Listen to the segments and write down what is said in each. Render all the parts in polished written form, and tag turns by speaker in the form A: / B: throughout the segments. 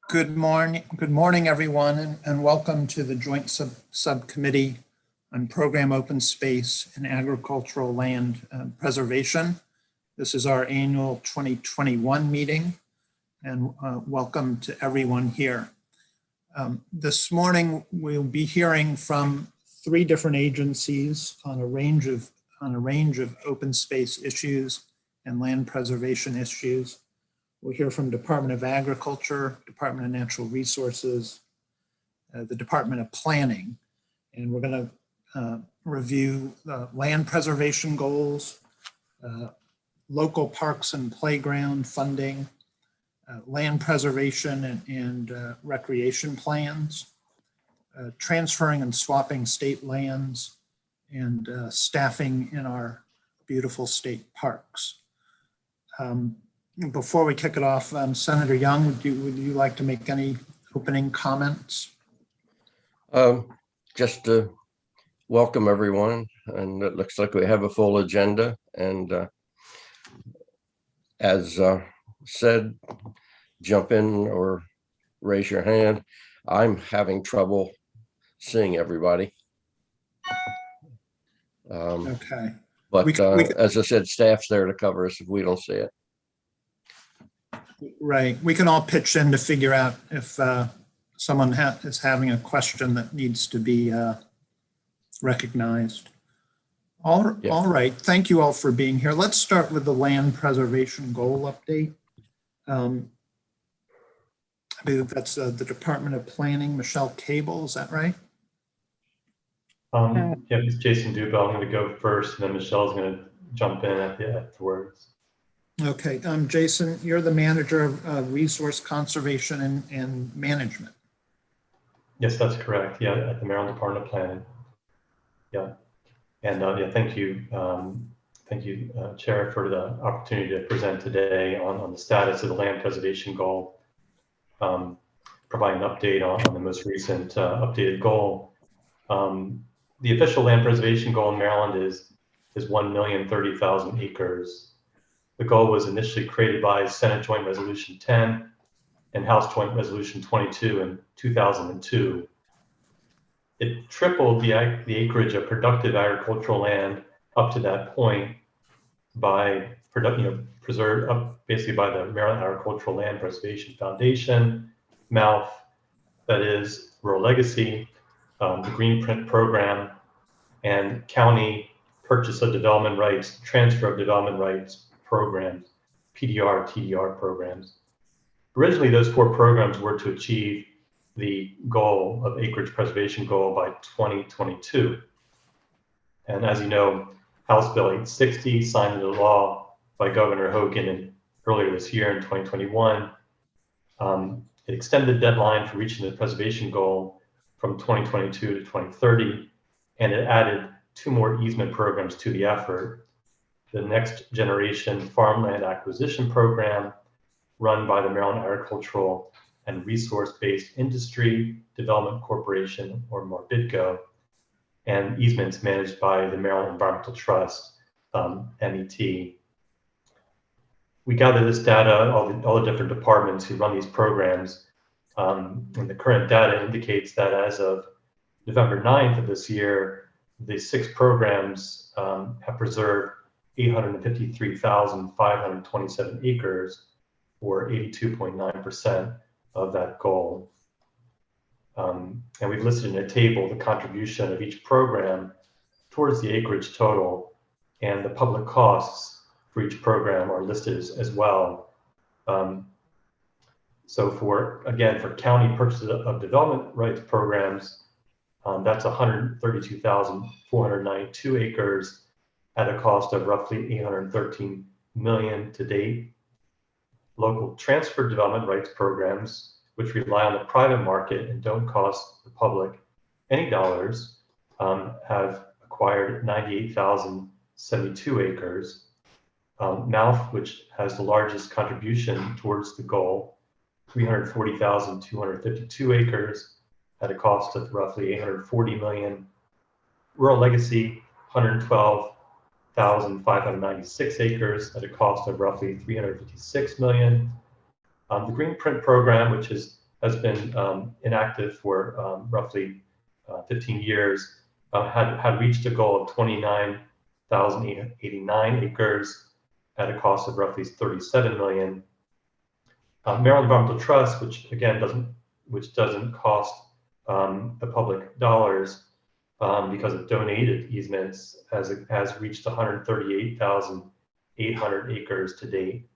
A: Good morning, everyone, and welcome to the Joint Subcommittee on Program Open Space and Agricultural Land Preservation. This is our annual 2021 meeting, and welcome to everyone here. This morning, we'll be hearing from 3 different agencies on a range of open space issues and land preservation issues. We'll hear from Department of Agriculture, Department of Natural Resources, the Department of Planning, and we're going to review land preservation goals, local parks and playground funding, land preservation and recreation plans, transferring and swapping state lands, and staffing in our beautiful state parks. Before we kick it off, Senator Young, would you like to make any opening comments?
B: Just to welcome everyone, and it looks like we have a full agenda. And as said, jump in or raise your hand. I'm having trouble seeing everybody.
A: Okay.
B: But as I said, staff's there to cover us if we don't see it.
A: Right. We can all pitch in to figure out if someone is having a question that needs to be recognized. All right. Thank you all for being here. Let's start with the land preservation goal update. I believe that's the Department of Planning, Michelle Cable, is that right?
C: Yeah, it's Jason Dubell. I'm going to go first, and then Michelle's going to jump in afterwards.
A: Okay, Jason, you're the manager of resource conservation and management.
C: Yes, that's correct. Yeah, at the Maryland Department of Planning. Yeah, and yeah, thank you, Chair, for the opportunity to present today on the status of the land preservation goal, providing an update on the most recent updated goal. The official land preservation goal in Maryland is 1,030,000 acres. The goal was initially created by Senate Joint Resolution 10 and House Joint Resolution 22 in 2002. It tripled the acreage of productive agricultural land up to that point by preserved basically by the Maryland Agricultural Land Preservation Foundation, MALF, that is Rural Legacy, the Greenprint Program, and County Purchase of Development Rights, Transfer of Development Rights programs, PDR, TDR programs. Originally, those 4 programs were to achieve the goal of acreage preservation goal by 2022. And as you know, House Bill 860, signed into law by Governor Hogan earlier this year in 2021, it extended the deadline for reaching the preservation goal from 2022 to 2030, and it added 2 more easement programs to the effort. The Next Generation Farmland Acquisition Program, run by the Maryland Agricultural and Resource-Based Industry Development Corporation, or MORBIDCO, and easements managed by the Maryland Environmental Trust, MET. We gather this data, all the different departments who run these programs, and the current data indicates that as of November 9th of this year, the 6 programs have preserved 853,527 acres, or 82.9% of that goal. And we've listed in a table the contribution of each program towards the acreage total, and the public costs for each program are listed as well. So for county purchase of development rights programs, that's 132,492 acres at a cost of roughly $813 million to date. Local transfer development rights programs, which rely on the private market and don't cost the public any dollars, have acquired 98,072 acres. MALF, which has the largest contribution towards the goal, 340,252 acres at a cost of roughly $840 million. Rural Legacy, 112 1,596 acres at a cost of roughly $356 million. The Green Print program, which has been inactive for roughly 15 years, had reached a goal of 29,089 acres at a cost of roughly $37 million. Maryland Environmental Trust, which again doesn't cost the public dollars because of donated easements, has reached 138,800 acres to date.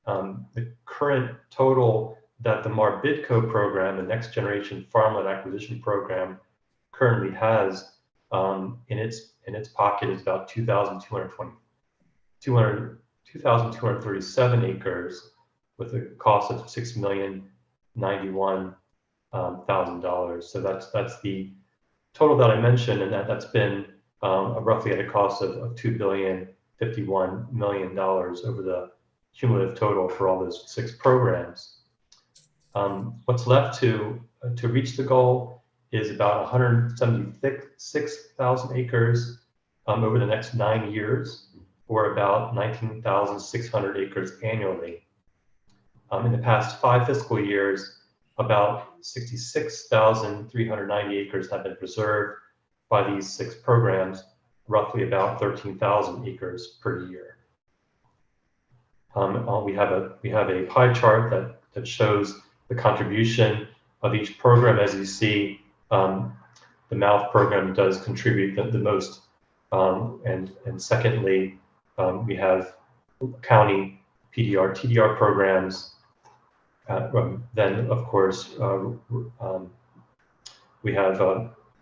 C: The current total that the MARBIDCO program, the Next Generation Farmland Acquisition Program, currently has in its pocket is about 2,237 acres, with a cost of $6,091,000. So that's the total that I mentioned, and that's been roughly at a cost of $2,051 million over the cumulative total for all those 6 programs. What's left to reach the goal is about 176,000 acres over the next 9 years, or about 19,600 acres annually. In the past 5 fiscal years, about 66,390 acres have been preserved by these 6 programs, roughly about 13,000 acres per year. We have a pie chart that shows the contribution of each program. As you see, the MALF program does contribute the most, and secondly, we have county PDR, TDR programs. Then, of course, we have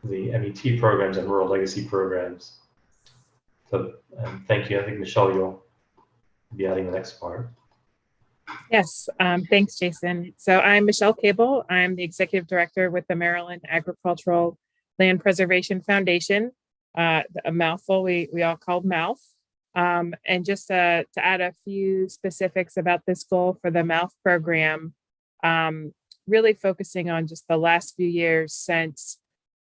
C: the MET programs and rural legacy programs. So thank you. I think, Michelle, you'll be adding the next part.
D: Yes, thanks, Jason. So I'm Michelle Cable. I'm the Executive Director with the Maryland Agricultural Land Preservation Foundation, a mouthful we all called MALF. And just to add a few specifics about this goal for the MALF program, really focusing on just the last few years since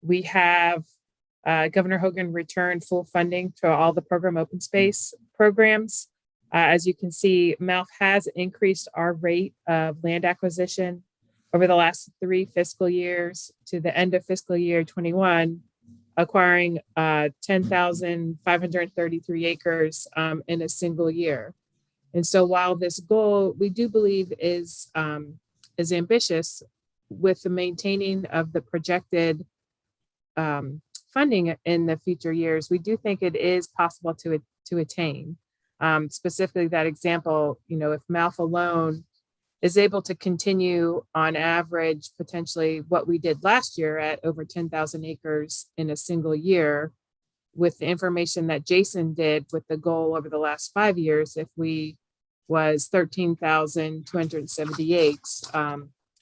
D: we have Governor Hogan returned full funding to all the program open space programs. As you can see, MALF has increased our rate of land acquisition over the last 3 fiscal years to the end of fiscal year 21, acquiring 10,533 acres in a single year. And so while this goal we do believe is ambitious, with the maintaining of the projected funding in the future years, we do think it is possible to attain. Specifically that example, if MALF alone is able to continue on average, potentially what we did last year at over 10,000 acres in a single year, with the information that Jason did with the goal over the last 5 years, if we was 13,278,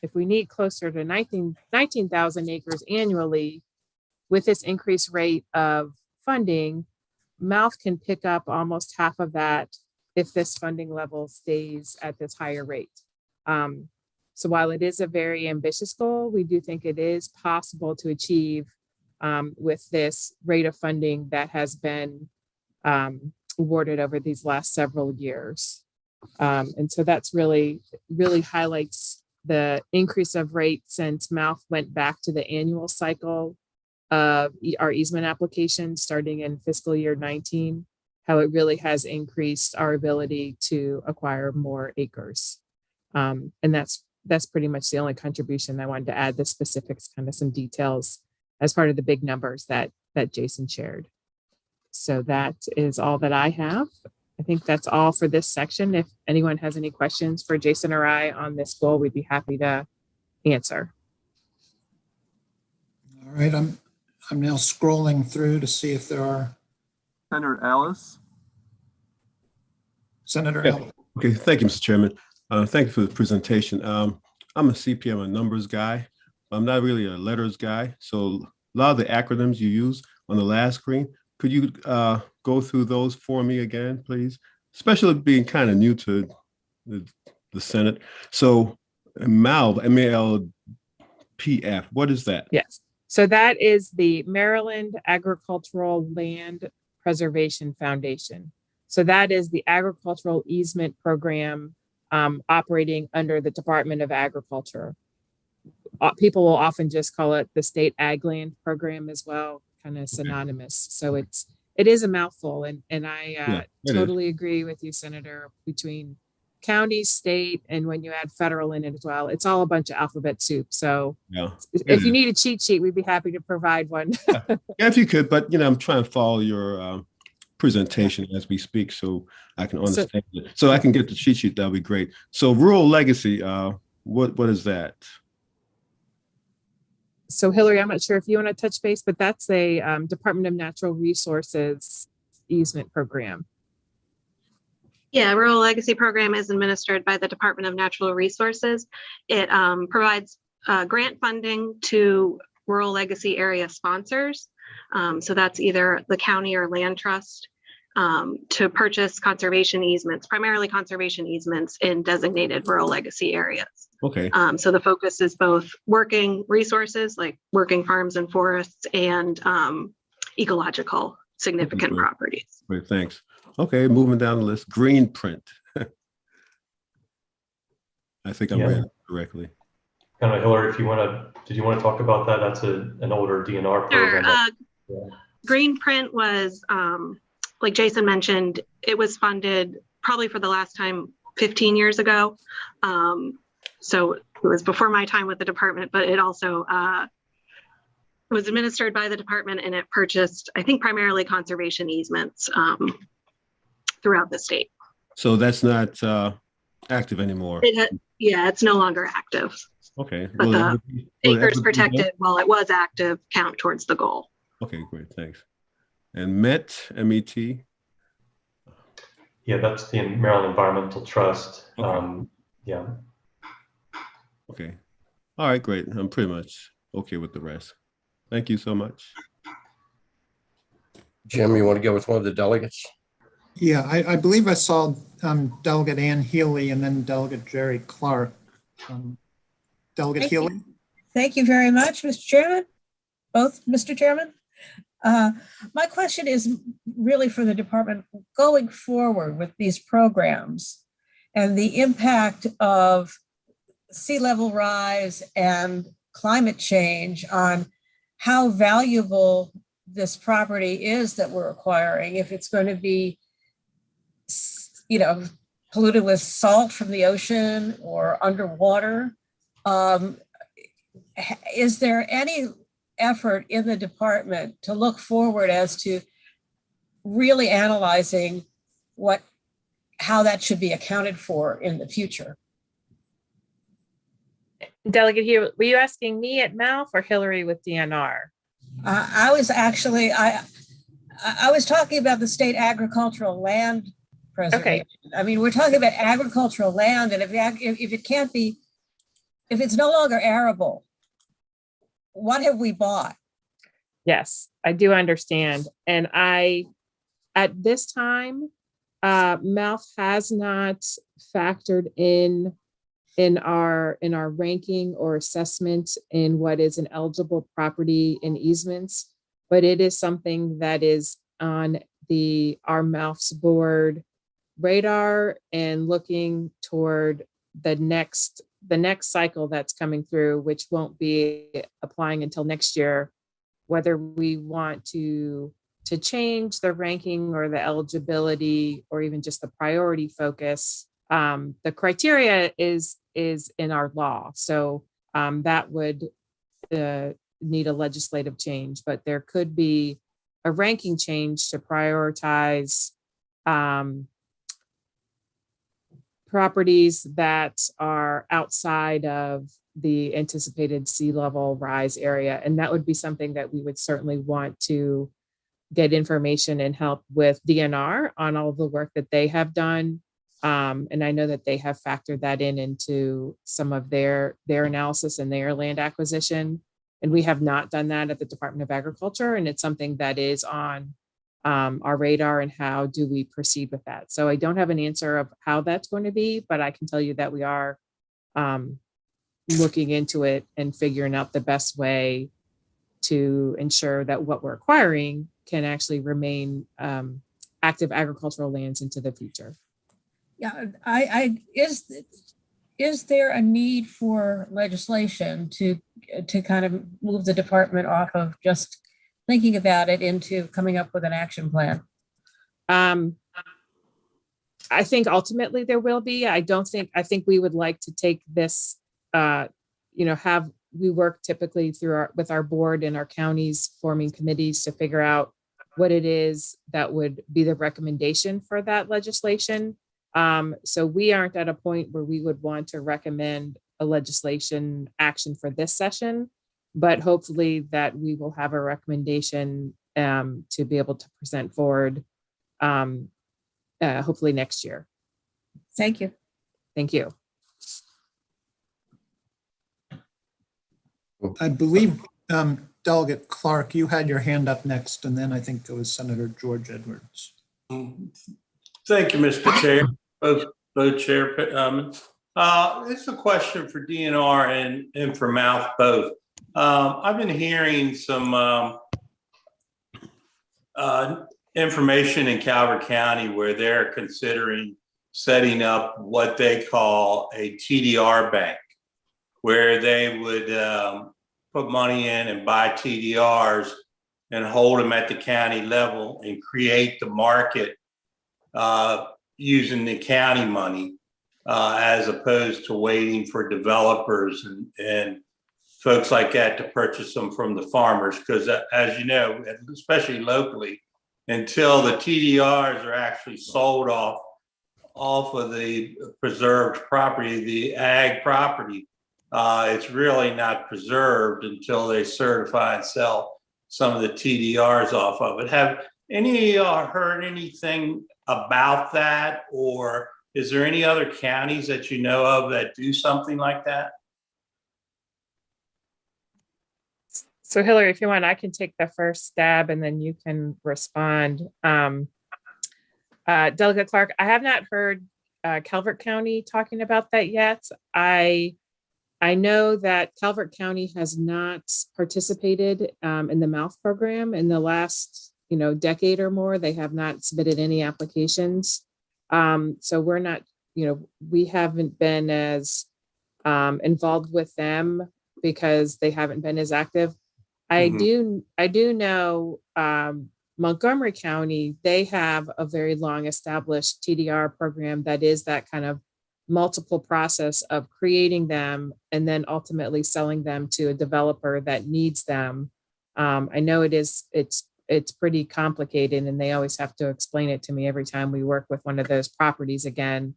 D: if we need closer to 19,000 acres annually with this increased rate of funding, MALF can pick up almost half of that if this funding level stays at this higher rate. So while it is a very ambitious goal, we do think it is possible to achieve with this rate of funding that has been awarded over these last several years. And so that's really highlights the increase of rate since MALF went back to the annual cycle of our easement application starting in fiscal year 19, how it really has increased our ability to acquire more acres. And that's pretty much the only contribution I wanted to add, the specifics, kind of some details as part of the big numbers that Jason shared. So that is all that I have. I think that's all for this section. If anyone has any questions for Jason or I on this goal, we'd be happy to answer.
A: All right, I'm now scrolling through to see if there are.
E: Senator Ellis.
A: Senator
F: Yeah.
A: Ellis.
F: Okay, thank you, Mr. Chairman. Thank you for the presentation. I'm a CPM, a numbers guy. I'm not really a letters guy. So a lot of the acronyms you use on the last screen, could you go through those for me again, please? Especially being kind of new to the Senate. So MALF, M-A-L-P-F, what is that?
D: Yes. So that is the Maryland Agricultural Land Preservation Foundation. So that is the agricultural easement program operating under the Department of Agriculture. People will often just call it the State Ag Land Program as well, kind of synonymous. So it is a mouthful, and I totally agree with you, Senator. Between county, state, and when you add federal in it as well, it's all a bunch of alphabet soup. So if you need a cheat sheet, we'd be happy to provide one.
F: Yeah, if you could, but I'm trying to follow your presentation as we speak, so I can understand it. So I can get the cheat sheet. That'll be great. So rural legacy, what is that?
D: So Hillary, I'm not sure if you want to touch base, but that's a Department of Natural Resources easement program.
G: Yeah, Rural Legacy Program is administered by the Department of Natural Resources. It provides grant funding to rural legacy area sponsors. So that's either the county or land trust to purchase conservation easements, primarily conservation easements in designated rural legacy areas.
F: Okay.
G: So the focus is both working resources like working farms and forests and ecological significant properties.
F: Great, thanks. Okay, moving down the list, green print. I think I'm reading it correctly.
C: Kind of Hillary, if you want to, did you want to talk about that? That's an older DNR program.
G: Sure. Green print was, like Jason mentioned, it was funded probably for the last time 15 years ago. So it was before my time with the department, but it also was administered by the department, and it purchased, I think, primarily conservation easements throughout the state.
F: So that's not active anymore.
G: Yeah, it's no longer active.
F: Okay.
G: But the acres protected while it was active count towards the goal.
F: Okay, great, thanks. And MET, M-E-T?
C: Yeah, that's the Maryland Environmental Trust.
F: Okay.
C: Yeah.
F: Okay. All right, great. I'm pretty much okay with the rest. Thank you so much.
B: Jim, you want to go with one of the delegates?
A: Yeah, I believe I saw Delegate Ann Healy and then Delegate Jerry Clark. Delegate Healy?
H: Thank you very much, Mr. Chairman. Both, Mr. Chairman. My question is really for the department going forward with these programs and the impact of sea level rise and climate change on how valuable this property is that we're acquiring. If it's going to be, polluted with salt from the ocean or underwater, is there any effort in the department to look forward as to really analyzing how that should be accounted for in the future?
D: Delegate here, were you asking me at MALF or Hillary with DNR?
H: I was actually, I was talking about the state agricultural land preservation. Okay. I mean, we're talking about agricultural land, and if it can't be, if it's no longer arable, what have we bought?
D: Yes, I do understand. And at this time, MALF has not factored in our ranking or assessment in what is an eligible property in easements, but it is something that is on our MALF's board radar and looking toward the next cycle that's coming through, which won't be applying until next year, whether we want to change the ranking or the eligibility or even just the priority focus. The criteria is in our law. So that would need a legislative change, but there could be a ranking change to prioritize properties that are outside of the anticipated sea level rise area. And that would be something that we would certainly want to get information and help with DNR on all of the work that they have done. And I know that they have factored that into some of their analysis and their land acquisition. And we have not done that at the Department of Agriculture. And it's something that is on our radar, and how do we proceed with that? So I don't have an answer of how that's going to be, but I can tell you that we are looking into it and figuring out the best way to ensure that what we're acquiring can actually remain active agricultural lands into the future.
H: Yeah, is there a need for legislation to kind of move the department off of just thinking about it into coming up with an action plan?
D: I think ultimately there will be. I think we would like to take this, we work typically with our board and our counties forming committees to figure out what it is that would be the recommendation for that legislation. So we aren't at a point where we would want to recommend a legislation action for this session, but hopefully that we will have a recommendation to be able to present forward hopefully next year.
H: Thank you.
D: Thank you.
A: I believe Delegate Clark, you had your hand up next, and then I think it was Senator George Edwards.
I: Thank you, Mr. Chair, both chairmen. This is a question for DNR and for Mouth both. I've been hearing some information in Calvert County where they're considering setting up what they call a TDR bank, where they would put money in and buy TDRs and hold them at the county level and create the market using the county money as opposed to waiting for developers and folks like that to purchase them from the farmers. Because as you know, especially locally, until the TDRs are actually sold off of the preserved property, the ag property, it's really not preserved until they certify and sell some of the TDRs off of it. Have any of y'all heard anything about that? Or is there any other counties that you know of that do something like that?
D: So Hillary, if you want, I can take the first stab and then you can respond. Delegate Clark, I have not heard Calvert County talking about that yet. I know that Calvert County has not participated in the MOUth program in the last decade or more. They have not submitted any applications. So we're not, we haven't been as involved with them because they haven't been as active. I do know Montgomery County, they have a very long established TDR program that is that kind of multiple process of creating them and then ultimately selling them to a developer that needs them. I know it's pretty complicated and they always have to explain it to me every time we work with one of those properties again.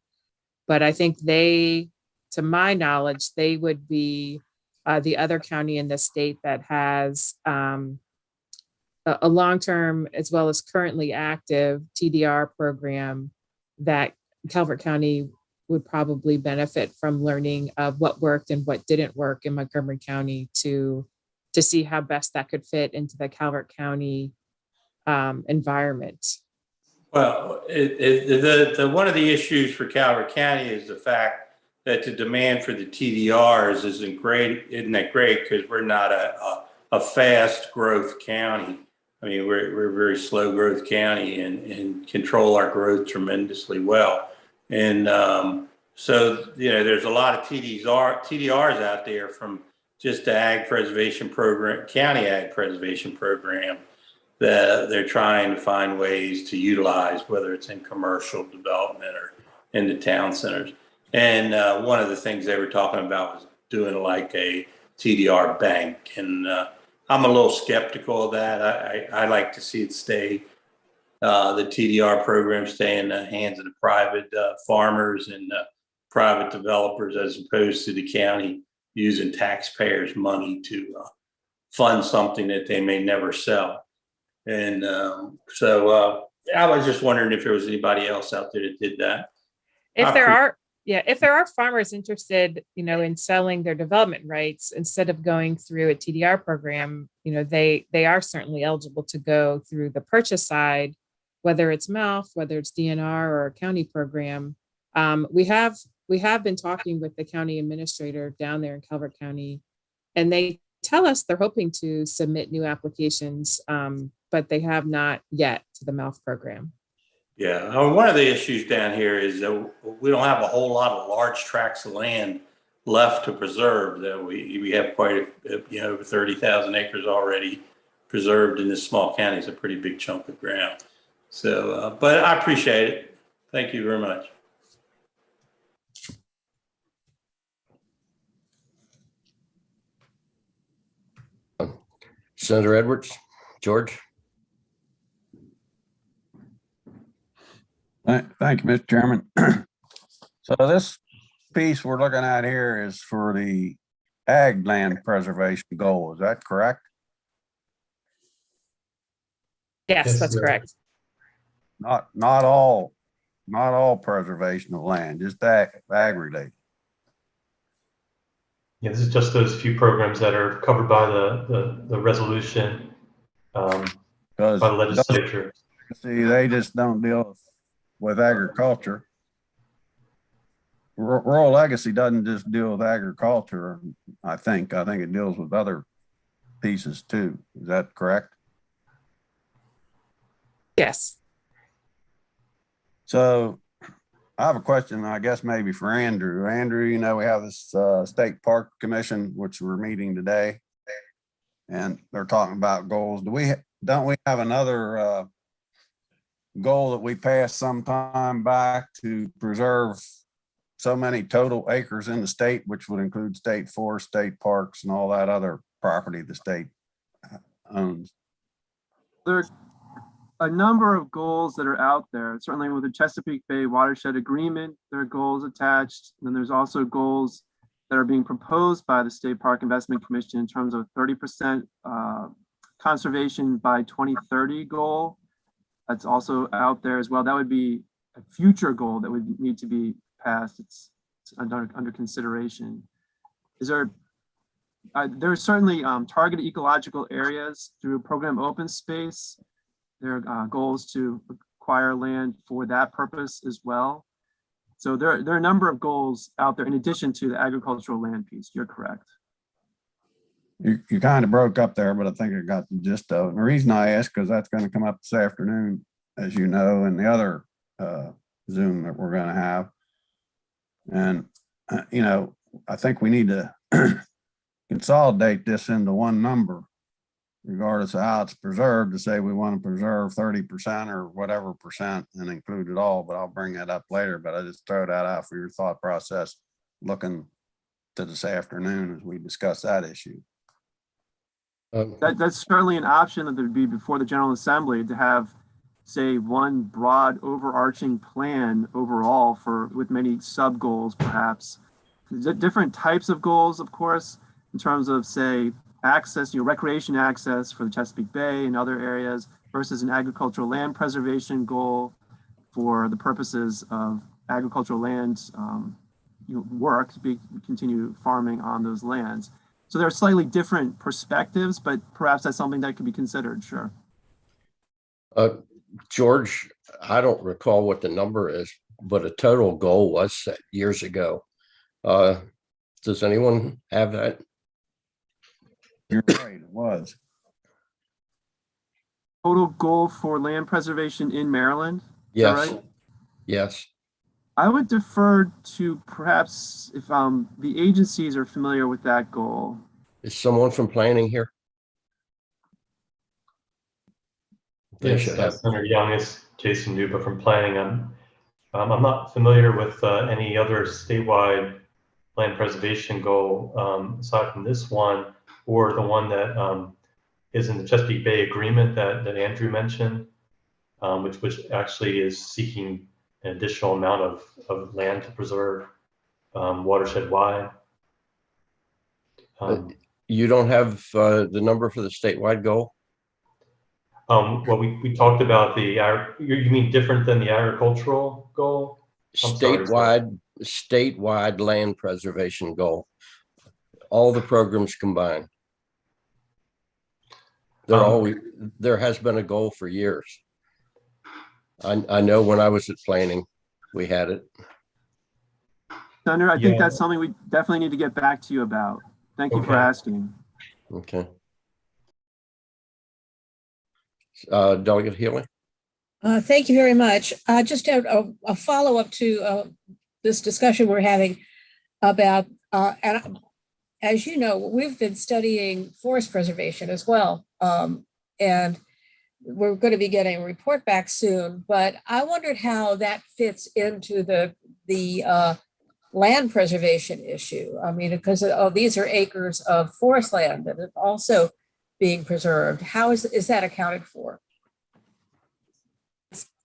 D: But I think to my knowledge, they would be the other county in the state that has a long-term as well as currently active TDR program that Calvert County would probably benefit from learning of what worked and what didn't work in Montgomery County to see how best that could fit into the Calvert County environment.
I: Well, one of the issues for Calvert County is the fact that the demand for the TDRs isn't that great because we're not a fast growth county. I mean, we're a very slow growth county and control our growth tremendously well. And so, there's a lot of TDRs out there from just the ag preservation program, county ag preservation program, that they're trying to find ways to utilize, whether it's in commercial development or in the town centers. And one of the things they were talking about was doing like a TDR bank. And I'm a little skeptical of that. I like to see it stay, the TDR program stay in the hands of the private farmers and private developers as opposed to the county using taxpayers' money to fund something that they may never sell. And so I was just wondering if there was anybody else out there that did that.
D: If there are farmers interested, in selling their development rights instead of going through a TDR program, they are certainly eligible to go through the purchase side, whether it's MOUth, whether it's DNR or a county program. We have been talking with the county administrator down there in Calvert County, and they tell us they're hoping to submit new applications, but they have not yet to the MALF program.
I: Yeah, one of the issues down here is that we don't have a whole lot of large tracts of land left to preserve. That we have quite over 30,000 acres already preserved in this small county. It's a pretty big chunk of ground. So, but I appreciate it. Thank you very much.
B: Senator Edwards, George.
J: Thank you, Mr. Chairman. So this piece we're looking at here is for the ag land preservation goal. Is that correct?
D: Yes,
C: Yes,
D: that's
C: sir.
D: correct.
J: Not all preservation of land, just ag related.
C: Yeah, this is just those few programs that are covered by the resolution by the legislature.
J: See, they just don't deal with agriculture. Rural Legacy doesn't just deal with agriculture. I think it deals with other pieces too. Is that correct?
D: Yes.
J: So I have a question, I guess maybe for Andrew. Andrew, you know, we have this State Park Commission, which we're meeting today, and they're talking about goals. Don't we have another goal that we passed some time back to preserve so many total acres in the state, which would include state forests, state parks, and all that other property the state owns?
E: There are a number of goals that are out there. Certainly with the Chesapeake Bay Watershed Agreement, there are goals attached. And then there's also goals that are being proposed by the State Park Investment Commission in terms of 30% conservation by 2030 goal. That's also out there as well. That would be a future goal that would need to be passed. It's under consideration. There's certainly targeted ecological areas through program open space. There are goals to acquire land for that purpose as well. So there are a number of goals out there in addition to the agricultural land piece. You're correct.
J: You kind of broke up there, but I think I got the gist of it. And the reason I asked, because that's going to come up this afternoon, as you know, in the other Zoom that we're going to have. And, you know, I think we need to consolidate this into one number, regardless of how it's preserved, to say we want to preserve 30% or whatever percent and include it all, but I'll bring that up later. But I just throw that out for your thought process, looking to this afternoon as we discuss that issue.
E: That's certainly an option that would be before the General Assembly to have, say, one broad overarching plan overall with many sub goals, perhaps. Different types of goals, of course, in terms of, say, access, recreation access for the Chesapeake Bay and other areas versus an agricultural land preservation goal for the purposes of agricultural land work to continue farming on those lands. So there are slightly different perspectives, but perhaps that's something that could be considered, sure.
B: George, I don't recall what the number is, but a total goal was set years ago. Does anyone have that?
J: You're right, it was.
E: Total goal for land preservation in Maryland?
B: Yes.
E: Right?
B: Yes.
E: I would defer to perhaps if the agencies are familiar with that goal.
B: Is someone from planning here? They
C: Yes,
B: should have.
C: Senator Young, is Jason Nuba from planning. I'm not familiar with any other statewide land preservation goal aside from this one, or the one that is in the Chesapeake Bay Agreement that Andrew mentioned, which actually is seeking an additional amount of land to preserve watershed wide.
B: You don't have the number for the statewide goal?
C: Well, we talked about you mean different than the agricultural goal?
B: Statewide land preservation goal. All the programs combined. There has been a goal for years. I know when I was at planning, we had it.
E: Senator, I think that's something we definitely need to get back to you about. Thank you for asking.
B: Okay. Delegate Healy?
H: Thank you very much. Just a follow-up to this discussion we're having about, and as you know, we've been studying forest preservation as well. And we're going to be getting a report back soon, but I wondered how that fits into the land preservation issue. I mean, because these are acres of forest land that are also being preserved. How is that accounted for?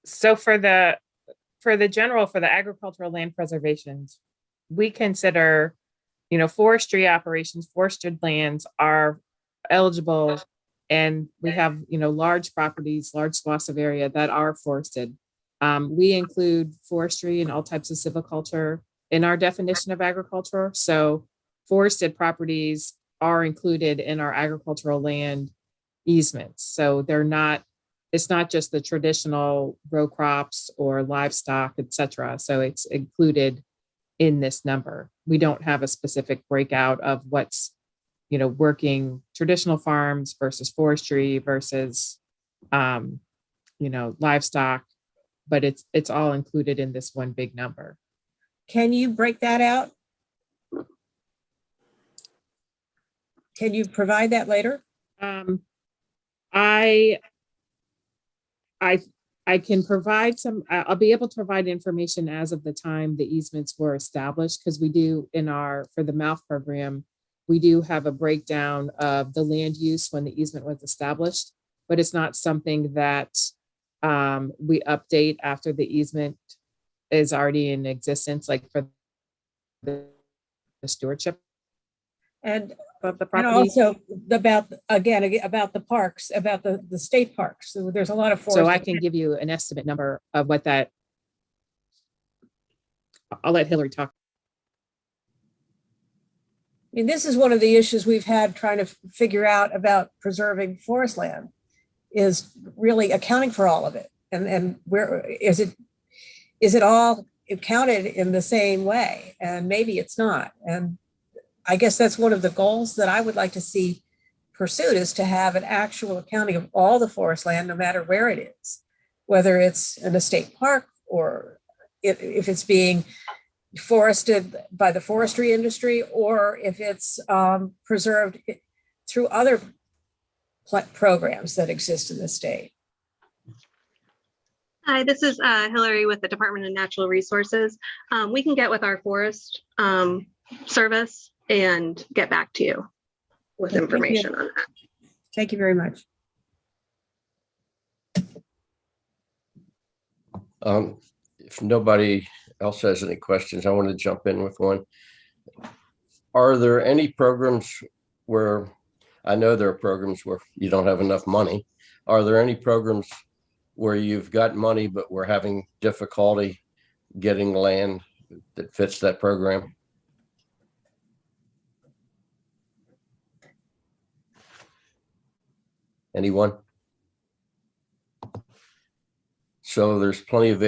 D: So for the agricultural land preservations, we consider, forestry operations, forested lands are eligible, and we have, large properties, large swaths of area that are forested. We include forestry and all types of silviculture in our definition of agriculture. So forested properties are included in our agricultural land easements. So it's not just the traditional row crops or livestock, et cetera. So it's included in this number. We don't have a specific breakout of what's, working traditional farms versus forestry versus, livestock, but it's all included in this one big number.
H: Can you break that out? Can you provide that later?
D: I can provide I'll be able to provide information as of the time the easements were established, because we do for the MALF program, we do have a breakdown of the land use when the easement was established, but it's not something that we update after the easement is already in existence, like for the stewardship.
H: And
D: Of the
H: and
D: property.
H: also about the parks, about the state parks. So there's a lot of forest.
D: So I can give you an estimate number of what that. I'll let Hillary talk.
H: I mean, this is one of the issues we've had trying to figure out about preserving forest land, is really accounting for all of it. And where is it all counted in the same way? And maybe it's not. And I guess that's one of the goals that I would like to see pursued, is to have an actual accounting of all the forest land, no matter where it is, whether it's in a state park or if it's being forested by the forestry industry, or if it's preserved through other programs that exist in the state.
G: Hi, this is Hillary with the Department of Natural Resources. We can get with our forest service and get back to you with information on that.
H: Thank you very much.
B: If nobody else has any questions, I want to jump in with one. Are there any programs where, I know there are programs where you don't have enough money. Are there any programs where you've got money, but we're having difficulty getting land that fits that program? Anyone? So there's plenty of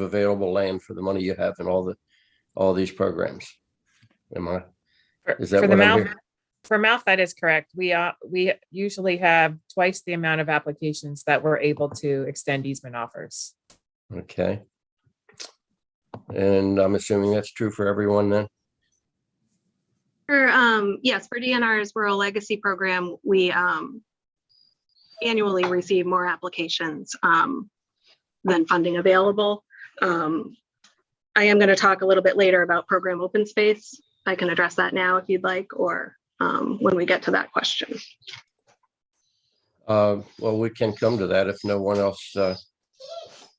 B: available land for the money you have in all these programs. Is that what I'm hearing?
D: For MALF, that is correct. We usually have twice the amount of applications that we're able to extend easement offers.
B: Okay. And I'm assuming that's true for everyone then?
G: Yes, for DNR's Rural Legacy Program, we annually receive more applications than funding available. I am going to talk a little bit later about program open space. I can address that now if you'd like, or when we get to that question.
B: Well, we can come to that if no one else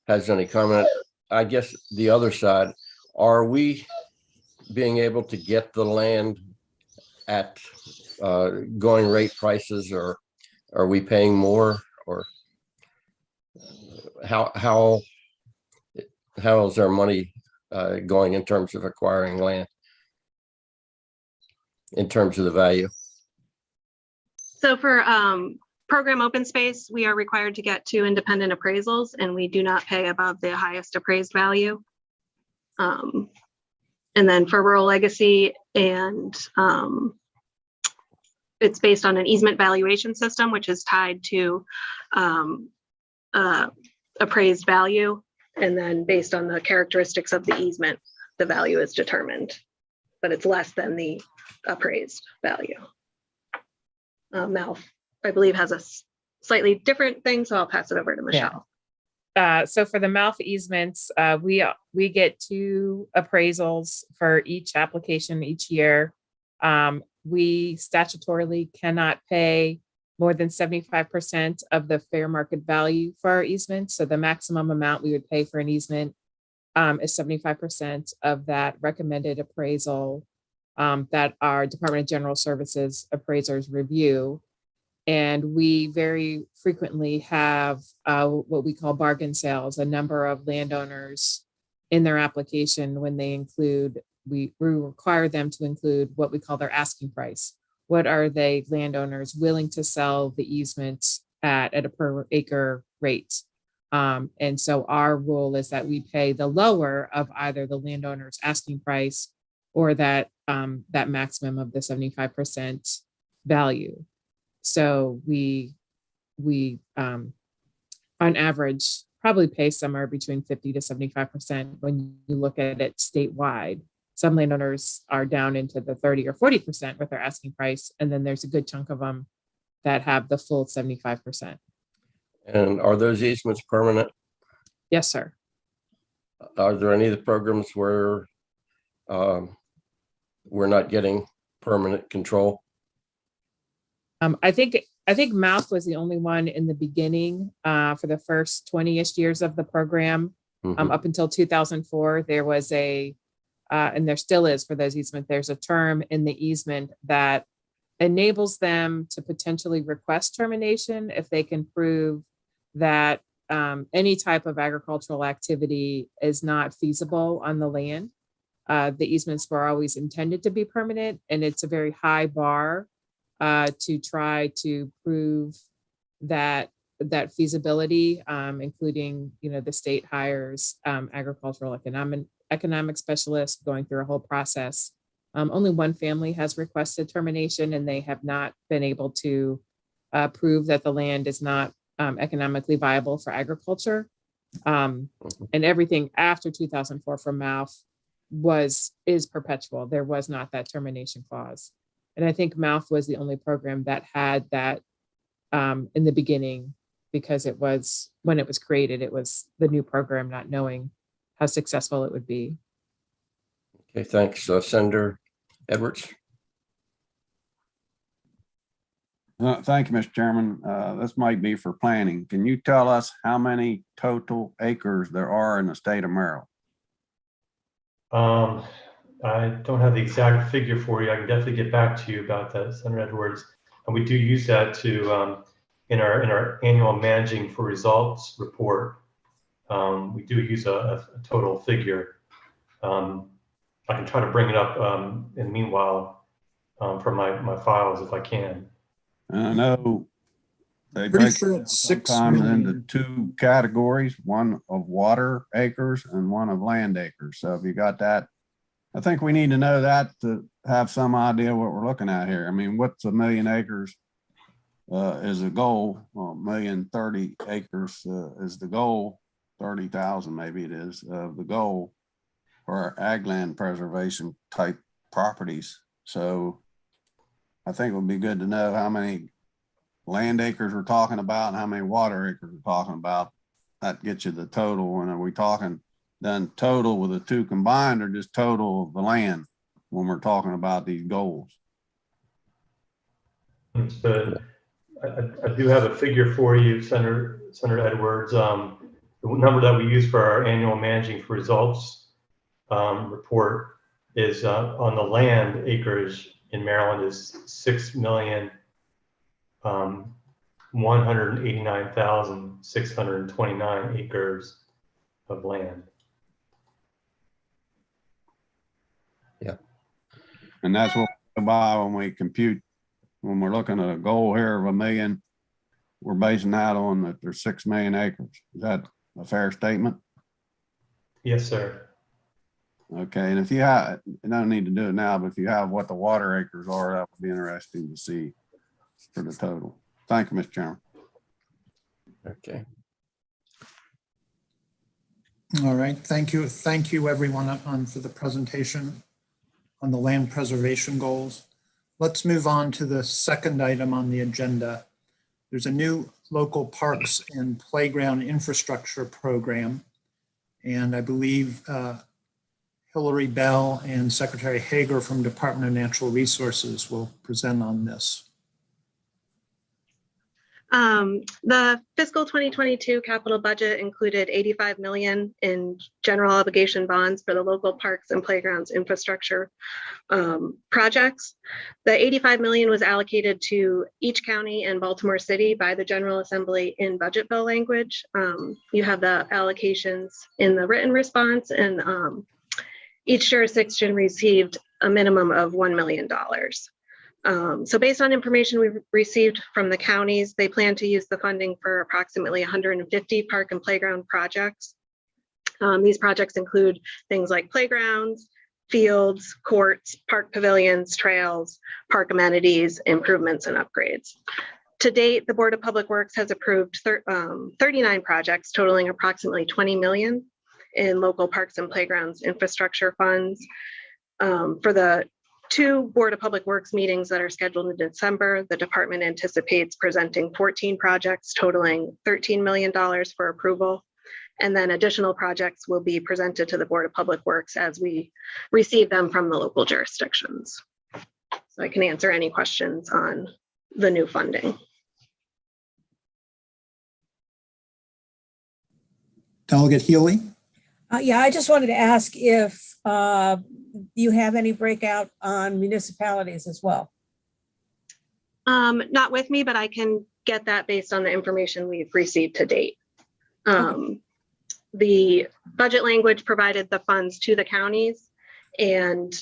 B: has any comment. I guess the other side, are we being able to get the land at going rate prices, or are we paying more, or how is our money going in terms of acquiring land, in terms of the value?
G: So for program open space, we are required to get 2 independent appraisals, and we do not pay above the highest appraised value. And then for rural legacy and it's based on an easement valuation system, which is tied to appraised value. And then based on the characteristics of the easement, the value is determined, but it's less than the appraised value. Mouth, I believe, has a slightly different thing, so I'll pass it over to Michelle.
D: So for the mouth easements, we get 2 appraisals for each application each year. We statutorily cannot pay more than 75% of the fair market value for our easement. So the maximum amount we would pay for an easement is 75% of that recommended appraisal that our Department of General Services appraisers review. And we very frequently have what we call bargain sales, a number of landowners in their application when they include, we require them to include what we call their asking price. What are they landowners willing to sell the easements at a per acre rate? And so our rule is that we pay the lower of either the landowner's asking price or that maximum of the 75% value. So we on average probably pay somewhere between 50 to 75% when you look at it statewide. Some landowners are down into the 30 or 40% with their asking price, and then there's a good chunk of them that have the full 75%.
B: And are those easements permanent?
D: Yes, sir.
B: Are there any of the programs where we're not getting permanent control?
D: I think Mouth was the only one in the beginning for the first 20-ish years of the program. Up until 2004, there was and there still is for those easements, there's a term in the easement that enables them to potentially request termination if they can prove that any type of agricultural activity is not feasible on the land. The easements were always intended to be permanent, and it's a very high bar to try to prove that feasibility, including, the state hires agricultural economic specialists going through a whole process. Only one family has requested termination, and they have not been able to prove that the land is not economically viable for agriculture. And everything after 2004 for Mouth is perpetual. There was not that termination clause. And I think Mouth was the only program that had that in the beginning, because it was, when it was created, it was the new program, not knowing how successful it would be.
B: Okay, thanks. Senator Edwards.
J: Thank you, Mr. Chairman. This might be for planning. Can you tell us how many total acres there are in the state of Maryland?
C: I don't have the exact figure for you. I can definitely get back to you about that, Senator Edwards. And we do use that to in our annual managing for results report. We do use a total figure. I can try to bring it up in the meanwhile from my files if I can.
J: I know they
A: Pretty
J: break
A: sure it's 6
J: sometimes into
A: million.
J: 2 categories, one of water acres and one of land acres. So if you got that, I think we need to know that to have some idea what we're looking at here. I mean, what's 1 million acres is a goal. Well, 1,030,000 acres is the goal. 30,000 maybe it is the goal for ag land preservation type properties. So I think it would be good to know how many land acres we're talking about and how many water acres we're talking about. That gets you the total. And are we talking then total with the 2 combined, or just total of the land when we're talking about these goals?
C: But I do have a figure for you, Senator Edwards. The number that we use for our annual managing for results report is on the land acreage in Maryland is 6,189,629 acres of land.
B: Yeah.
J: And that's what we buy when we compute, when we're looking at a goal here of 1 million, we're basing that on that there's 6 million acres. Is that a fair statement?
C: Yes, sir.
J: Okay, and if you have, you don't need to do it now, but if you have what the water acres are, that would be interesting to see. for the total. Thank you, Mr. Chairman.
B: Okay.
A: All right, thank you. Thank you everyone for the presentation on the land preservation goals. Let's move on to the second item on the agenda. There's a new local parks and playground infrastructure program. And I believe Hillary Bell and Secretary Hager from Department of Natural Resources will present on this.
G: The fiscal 2022 capital budget included 85 million in general obligation bonds for the local parks and playgrounds infrastructure projects. The 85 million was allocated to each county and Baltimore City by the General Assembly in budget bill language. You have the allocations in the written response, and each jurisdiction received a minimum of $1 million. So based on information we've received from the counties, they plan to use the funding for approximately 150 park and playground projects. These projects include things like playgrounds, fields, courts, park pavilions, trails, park amenities, improvements, and upgrades. To date, the Board of Public Works has approved 39 projects totaling approximately 20 million in local parks and playgrounds infrastructure funds. For the 2 Board of Public Works meetings that are scheduled in December, the department anticipates presenting 14 projects totaling $13 million for approval. And then additional projects will be presented to the Board of Public Works as we receive them from the local jurisdictions. So I can answer any questions on the new funding.
A: Delegate Healy?
H: Yeah, I just wanted to ask if you have any breakout on municipalities as well.
G: Not with me, but I can get that based on the information we've received to date. The budget language provided the funds to the counties, and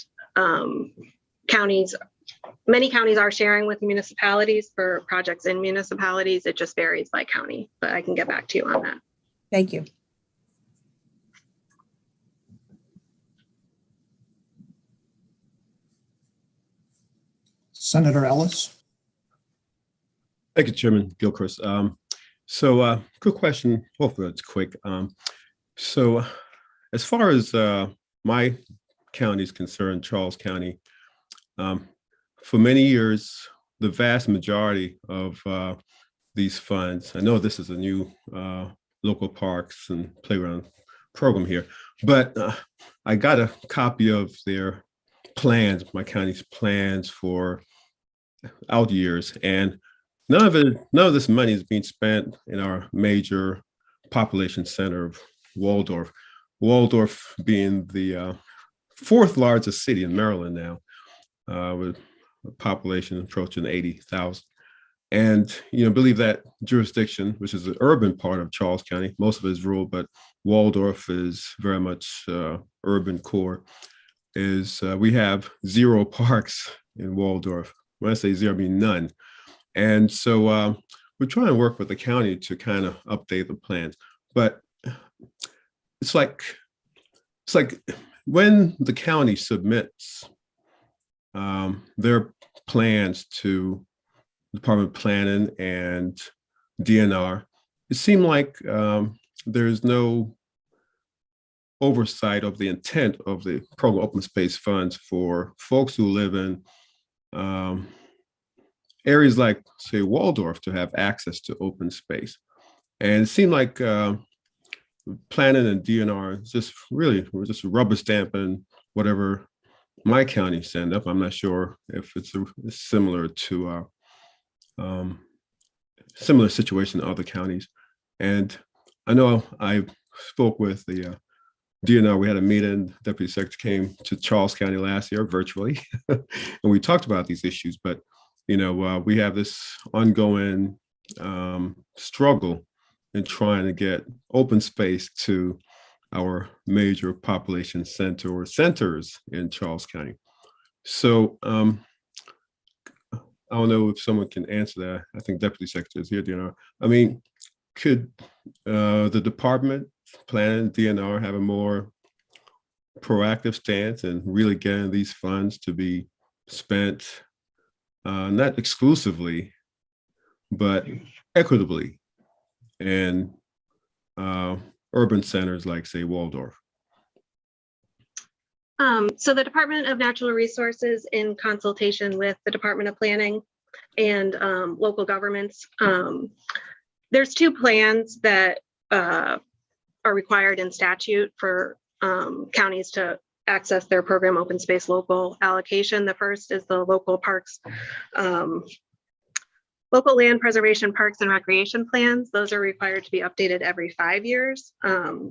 G: many counties are sharing with municipalities for projects in municipalities. It just varies by county, but I can get back to you on that.
H: Thank you.
A: Senator Ellis?
F: Thank you, Chairman Gilchrist. Quick question, hopefully it's quick. So as far as my county is concerned, Charles County, for many years, the vast majority of these funds, I know this is a new local parks and playground program here, but I got a copy of their plans, my county's plans for out years, and none of this money is being spent in our major population center of Waldorf. Waldorf being the 4th largest city in Maryland now, with a population approaching 80,000. And believe that jurisdiction, which is the urban part of Charles County, most of it is rural, but Waldorf is very much urban core. We have 0 parks in Waldorf. When I say 0, I mean none. And so we're trying to work with the county to kind of update the plans. But it's like when the county submits their plans to Department of Planning and DNR, it seemed like there's no oversight of the intent of the program open space funds for folks who live in areas like, say, Waldorf, to have access to open space. And it seemed like planning and DNR we're just rubber stamping whatever my county send up. I'm not sure if it's similar to similar situation in other counties. And I know I spoke with the DNR. We had a meeting. Deputy Secretary came to Charles County last year virtually, and we talked about these issues. But we have this ongoing struggle in trying to get open space to our major population center or centers in Charles County. So I don't know if someone can answer that. I think Deputy Secretary is here, DNR. I mean, could the department, planning, DNR, have a more proactive stance and really getting these funds to be spent not exclusively but equitably in urban centers like, say, Waldorf?
G: So the Department of Natural Resources, in consultation with the Department of Planning and local governments, there's two plans that are required in statute for counties to access their program open space local allocation. The first is the local parks, local land preservation parks and recreation plans. Those are required to be updated every 5 years.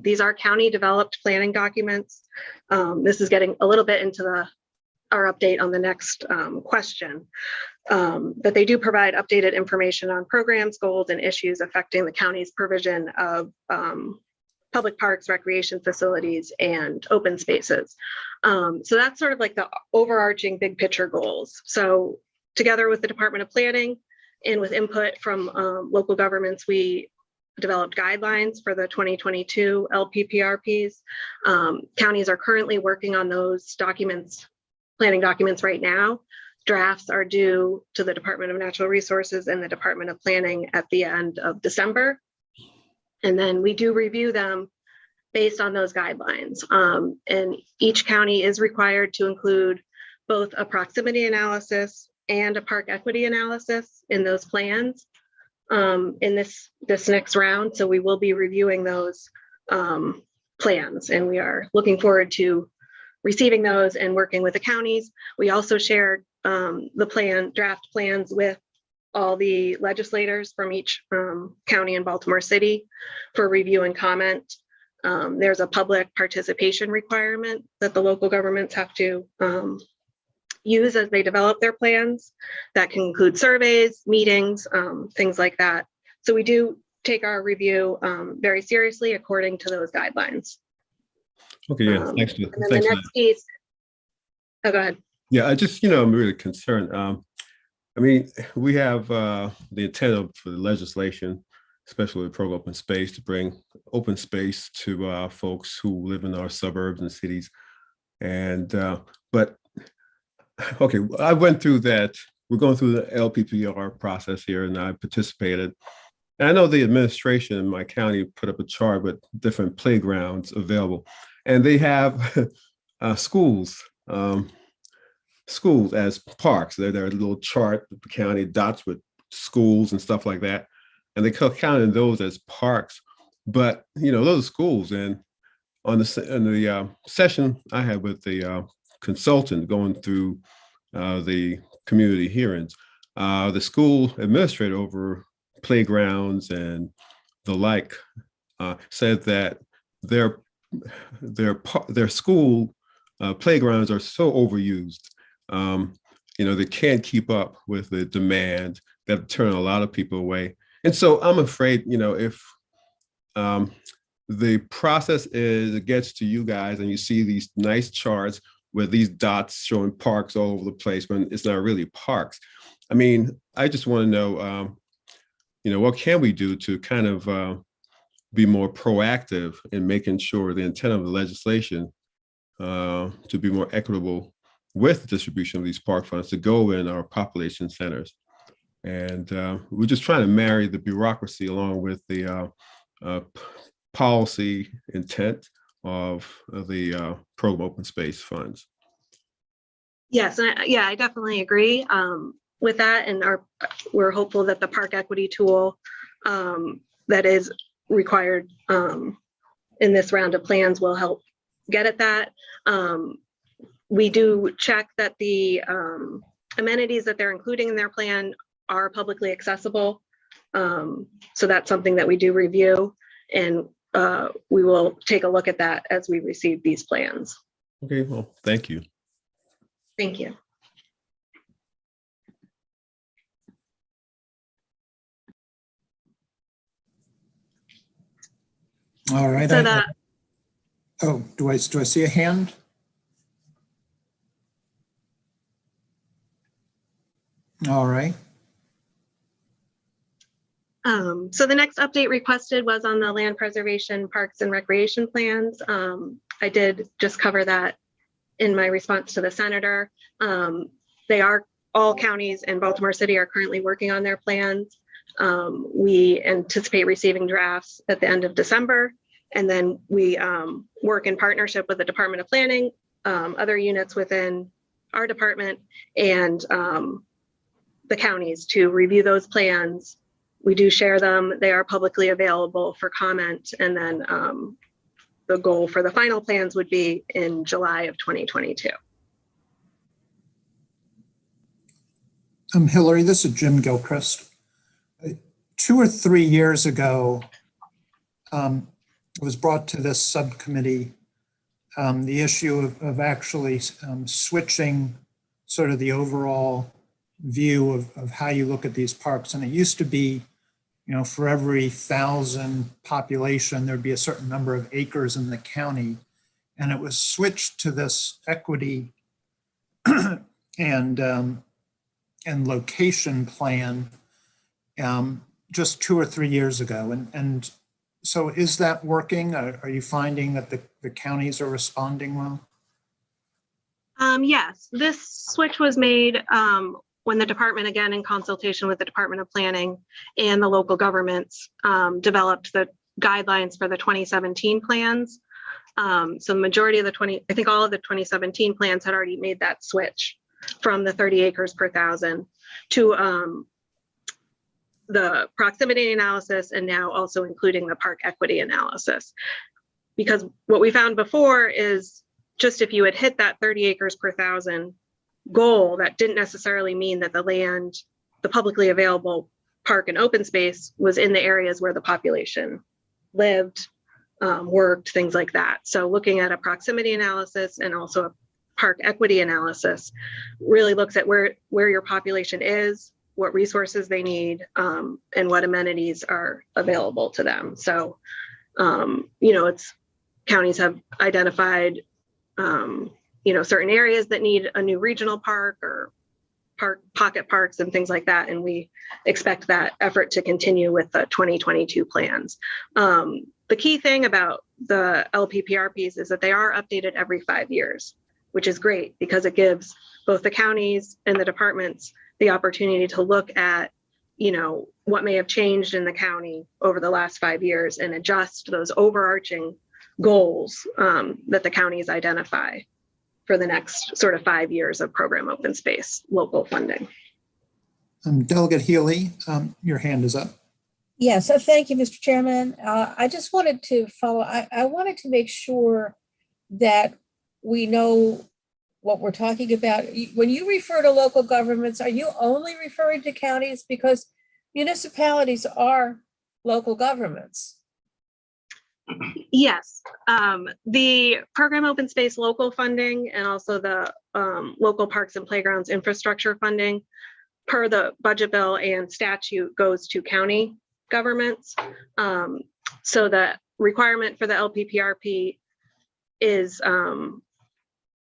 G: These are county developed planning documents. This is getting a little bit into our update on the next question. But they do provide updated information on programs, goals, and issues affecting the county's provision of public parks, recreation facilities, and open spaces. So that's sort of like the overarching big picture goals. So together with the Department of Planning and with input from local governments, we developed guidelines for the 2022 LPPRPs. Counties are currently working on those documents, planning documents right now. Drafts are due to the Department of Natural Resources and the Department of Planning at the end of December. And then we do review them based on those guidelines. And each county is required to include both a proximity analysis and a park equity analysis in those plans in this next round. So we will be reviewing those plans, and we are looking forward to receiving those and working with the counties. We also shared the draft plans with all the legislators from each county in Baltimore City for review and comment. There's a public participation requirement that the local governments have to use as they develop their plans. That can include surveys, meetings, things like that. So we do take our review very seriously according to those guidelines.
F: Okay, yeah, thanks.
G: And then the next piece, oh, go ahead.
F: Yeah, I just, I'm really concerned. I mean, we have the intent for the legislation, especially with Program Open Space, to bring open space to folks who live in our suburbs and cities. And, but, okay, I went through that. We're going through the LPPR process here, and I participated. And I know the administration in my county put up a chart with different playgrounds available, and they have schools as parks. They're a little chart that the county dots with schools and stuff like that. And they counted those as parks. But, those are schools. And on the session I had with the consultant going through the community hearings, the school administrator over playgrounds and the like said that their school playgrounds are so overused. They can't keep up with the demand that turn a lot of people away. And so I'm afraid, if the process it gets to you guys and you see these nice charts with these dots showing parks all over the place when it's not really parks. I mean, I just want to know, what can we do to kind of be more proactive in making sure the intent of the legislation to be more equitable with the distribution of these park funds to go in our population centers. And we're just trying to marry the bureaucracy along with the policy intent of the program open space funds.
G: Yes, I definitely agree with that. And we're hopeful that the park equity tool that is required in this round of plans will help get at that. We do check that the amenities that they're including in their plan are publicly accessible. So that's something that we do review, and we will take a look at that as we receive these plans.
F: Okay, well, thank you.
G: Thank you.
A: All right.
G: So
A: do I see a hand? All right.
G: So the next update requested was on the land preservation, parks, and recreation plans. I did just cover that in my response to the senator. All counties in Baltimore City are currently working on their plans. We anticipate receiving drafts at the end of December, and then we work in partnership with the Department of Planning, other units within our department, and the counties to review those plans. We do share them. They are publicly available for comment, and then the goal for the final plans would be in July of 2022.
A: Hillary, this is Jim Gilchrist. 2 or 3 years ago, it was brought to this subcommittee, the issue of actually switching sort of the overall view of how you look at these parks. And it used to be, you know, for every 1,000 population, there'd be a certain number of acres in the county. And it was switched to this equity and location plan just 2 or 3 years ago. And so is that working? Are you finding that the counties are responding well?
G: Yes, this switch was made when the department, again, in consultation with the Department of Planning and the local governments, developed the guidelines for the 2017 plans. So the majority of I think all of the 2017 plans had already made that switch from the 30 acres per thousand to the proximity analysis, and now also including the park equity analysis. Because what we found before is just if you had hit that 30 acres per thousand goal, that didn't necessarily mean that the land, the publicly available park and open space, was in the areas where the population lived, worked, things like that. So looking at a proximity analysis and also a park equity analysis really looks at where your population is, what resources they need, and what amenities are available to them. So, you know, counties have identified, you know, certain areas that need a new regional park or pocket parks and things like that. And we expect that effort to continue with the 2022 plans. The key thing about the LPPRPs is that they are updated every 5 years, which is great because it gives both the counties and the departments the opportunity to look at, you know, what may have changed in the county over the last 5 years and adjust those overarching goals that the counties identify for the next sort of 5 years of program open space local funding.
A: Delegate Healy, your hand is up.
H: Yes, thank you, Mr. Chairman. I just wanted to follow. I wanted to make sure that we know what we're talking about. When you refer to local governments, are you only referring to counties? Because municipalities are local governments.
G: Yes, the program open space local funding and also the local parks and playgrounds infrastructure funding per the budget bill and statute goes to county governments. So the requirement for the LPPRP is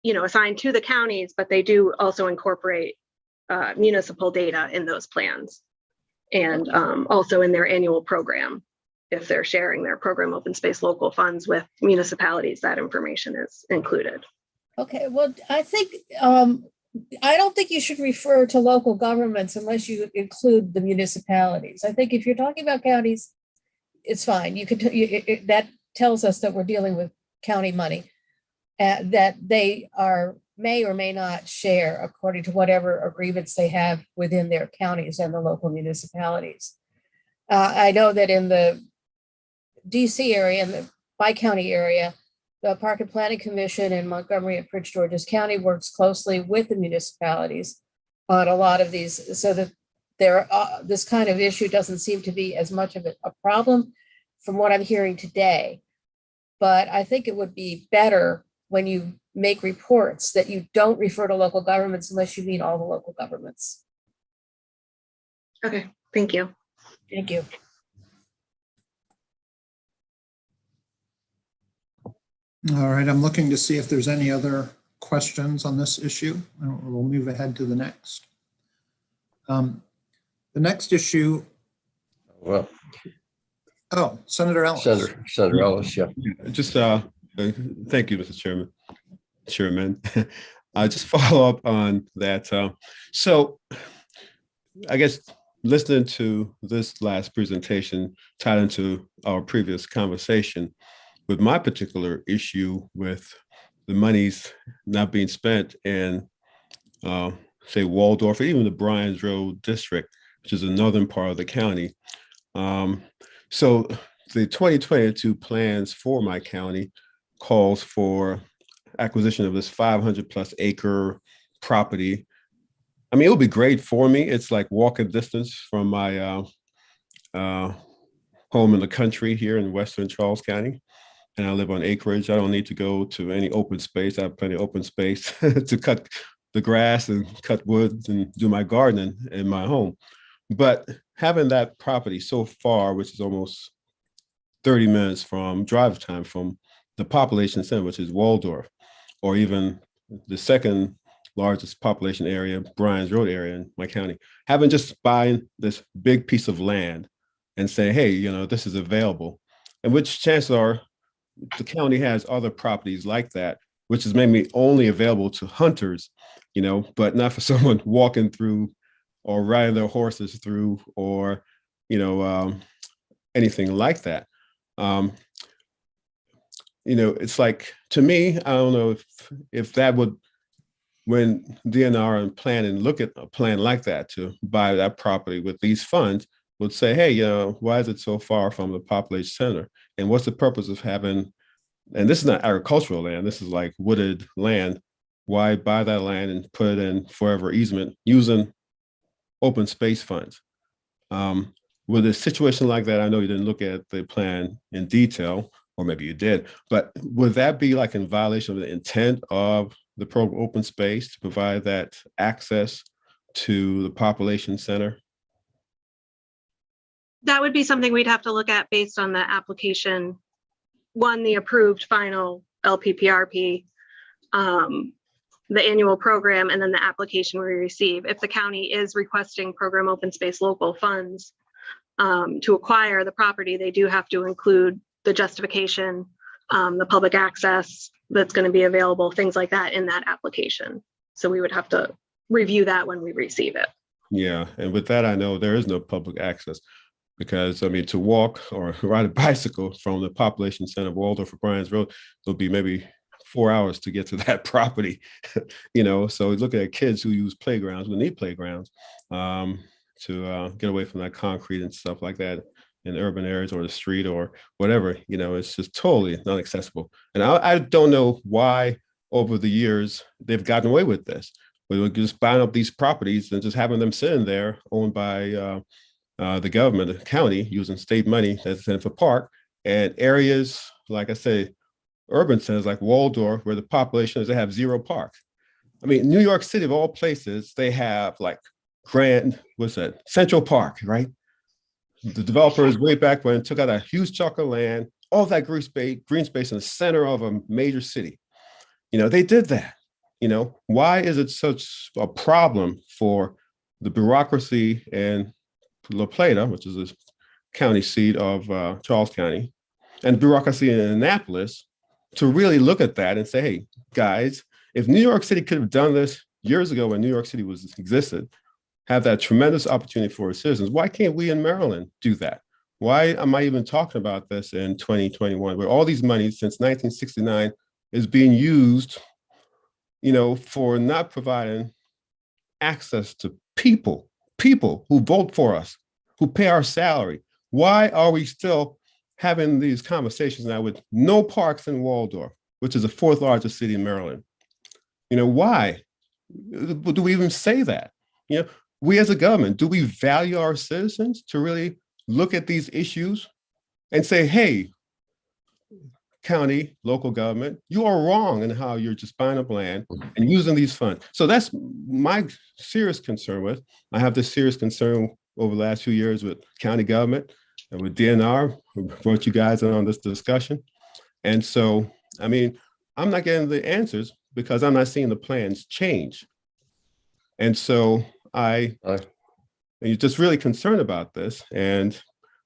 G: you know, assigned to the counties, but they do also incorporate municipal data in those plans and also in their annual program. If they're sharing their program open space local funds with municipalities, that information is included.
H: Okay, well, I think, I don't think you should refer to local governments unless you include the municipalities. I think if you're talking about counties, it's fine. You could, that tells us that we're dealing with county money, that they may or may not share according to whatever agreements they have within their counties and the local municipalities. I know that in the DC area and the bi-county area, the Park and Planning Commission in Montgomery and Prince George's County works closely with the municipalities on a lot of these, so that this kind of issue doesn't seem to be as much of a problem from what I'm hearing today. But I think it would be better when you make reports that you don't refer to local governments unless you mean all the local governments.
G: Okay, thank you.
H: Thank you.
A: All right, I'm looking to see if there's any other questions on this issue. We'll move ahead to the next. The next issue.
B: Well,
A: oh, Senator Ellis.
B: Senator Ellis, yeah.
F: Just thank you, Mr. Chairman. Just follow up on that. So I guess listening to this last presentation tied into our previous conversation with my particular issue with the monies not being spent in, say, Waldorf, or even the Bryan's Road district, which is the northern part of the county. So the 2022 plans for my county calls for acquisition of this 500 plus acre property. I mean, it would be great for me. It's like walking distance from my home in the country here in Western Charles County. And I live on acreage. I don't need to go to any open space. I have plenty of open space to cut the grass and cut wood and do my gardening in my home. But having that property so far, which is almost 30 minutes from drive time from the population center, which is Waldorf, or even the second largest population area, Bryan's Road area in my county, having just buying this big piece of land and say, hey, you know, this is available. And which chances are the county has other properties like that, which is maybe only available to hunters, you know, but not for someone walking through or riding their horses through or, you know, anything like that. You know, it's like, to me, I don't know if that would, when DNR and planning look at a plan like that to buy that property with these funds, would say, hey, you know, why is it so far from the population center? And what's the purpose of having, and this is not agricultural land, this is like wooded land. Why buy that land and put it in forever easement using open space funds? With a situation like that, I know you didn't look at the plan in detail, or maybe you did, but would that be like in violation of the intent of the program open space to provide that access to the population center?
G: That would be something we'd have to look at based on the application. One, the approved final LPPRP, the annual program, and then the application we receive. If the county is requesting program open space local funds to acquire the property, they do have to include the justification, the public access that's going to be available, things like that in that application. So we would have to review that when we receive it.
F: Yeah, and with that, I know there is no public access because, I mean, to walk or ride a bicycle from the population center of Waldorf or Bryan's Road, it'll be maybe 4 hours to get to that property, you know. So look at kids who use playgrounds, who need playgrounds to get away from that concrete and stuff like that in urban areas or the street or whatever, you know. It's just totally not accessible. And I don't know why over the years they've gotten away with this. We were just buying up these properties and just having them sitting there owned by the government, the county, using state money that's in for park, and areas, like I say, urban centers like Waldorf, where the population is, they have zero park. I mean, New York City, of all places, they have like Central Park, right? The developers way back when took out a huge chunk of land, all that green space in the center of a major city. You know, they did that. You know, why is it such a problem for the bureaucracy in La Plata, which is the county seat of Charles County, and bureaucracy in Annapolis to really look at that and say, hey, guys, if New York City could have done this years ago when New York City existed, have that tremendous opportunity for its citizens, why can't we in Maryland do that? Why am I even talking about this in 2021, where all these monies since 1969 is being used, you know, for not providing access to people who vote for us, who pay our salary? Why are we still having these conversations now with no parks in Waldorf, which is the fourth largest city in Maryland? You know, why do we even say that? You know, we as a government, do we value our citizens to really look at these issues and say, hey, county, local government, you are wrong in how you're just buying up land and using these funds? So that's my serious concern with. I have this serious concern over the last few years with county government and with DNR, who brought you guys in on this discussion. And so, I mean, I'm not getting the answers because I'm not seeing the plans change. And so I'm just really concerned about this. And,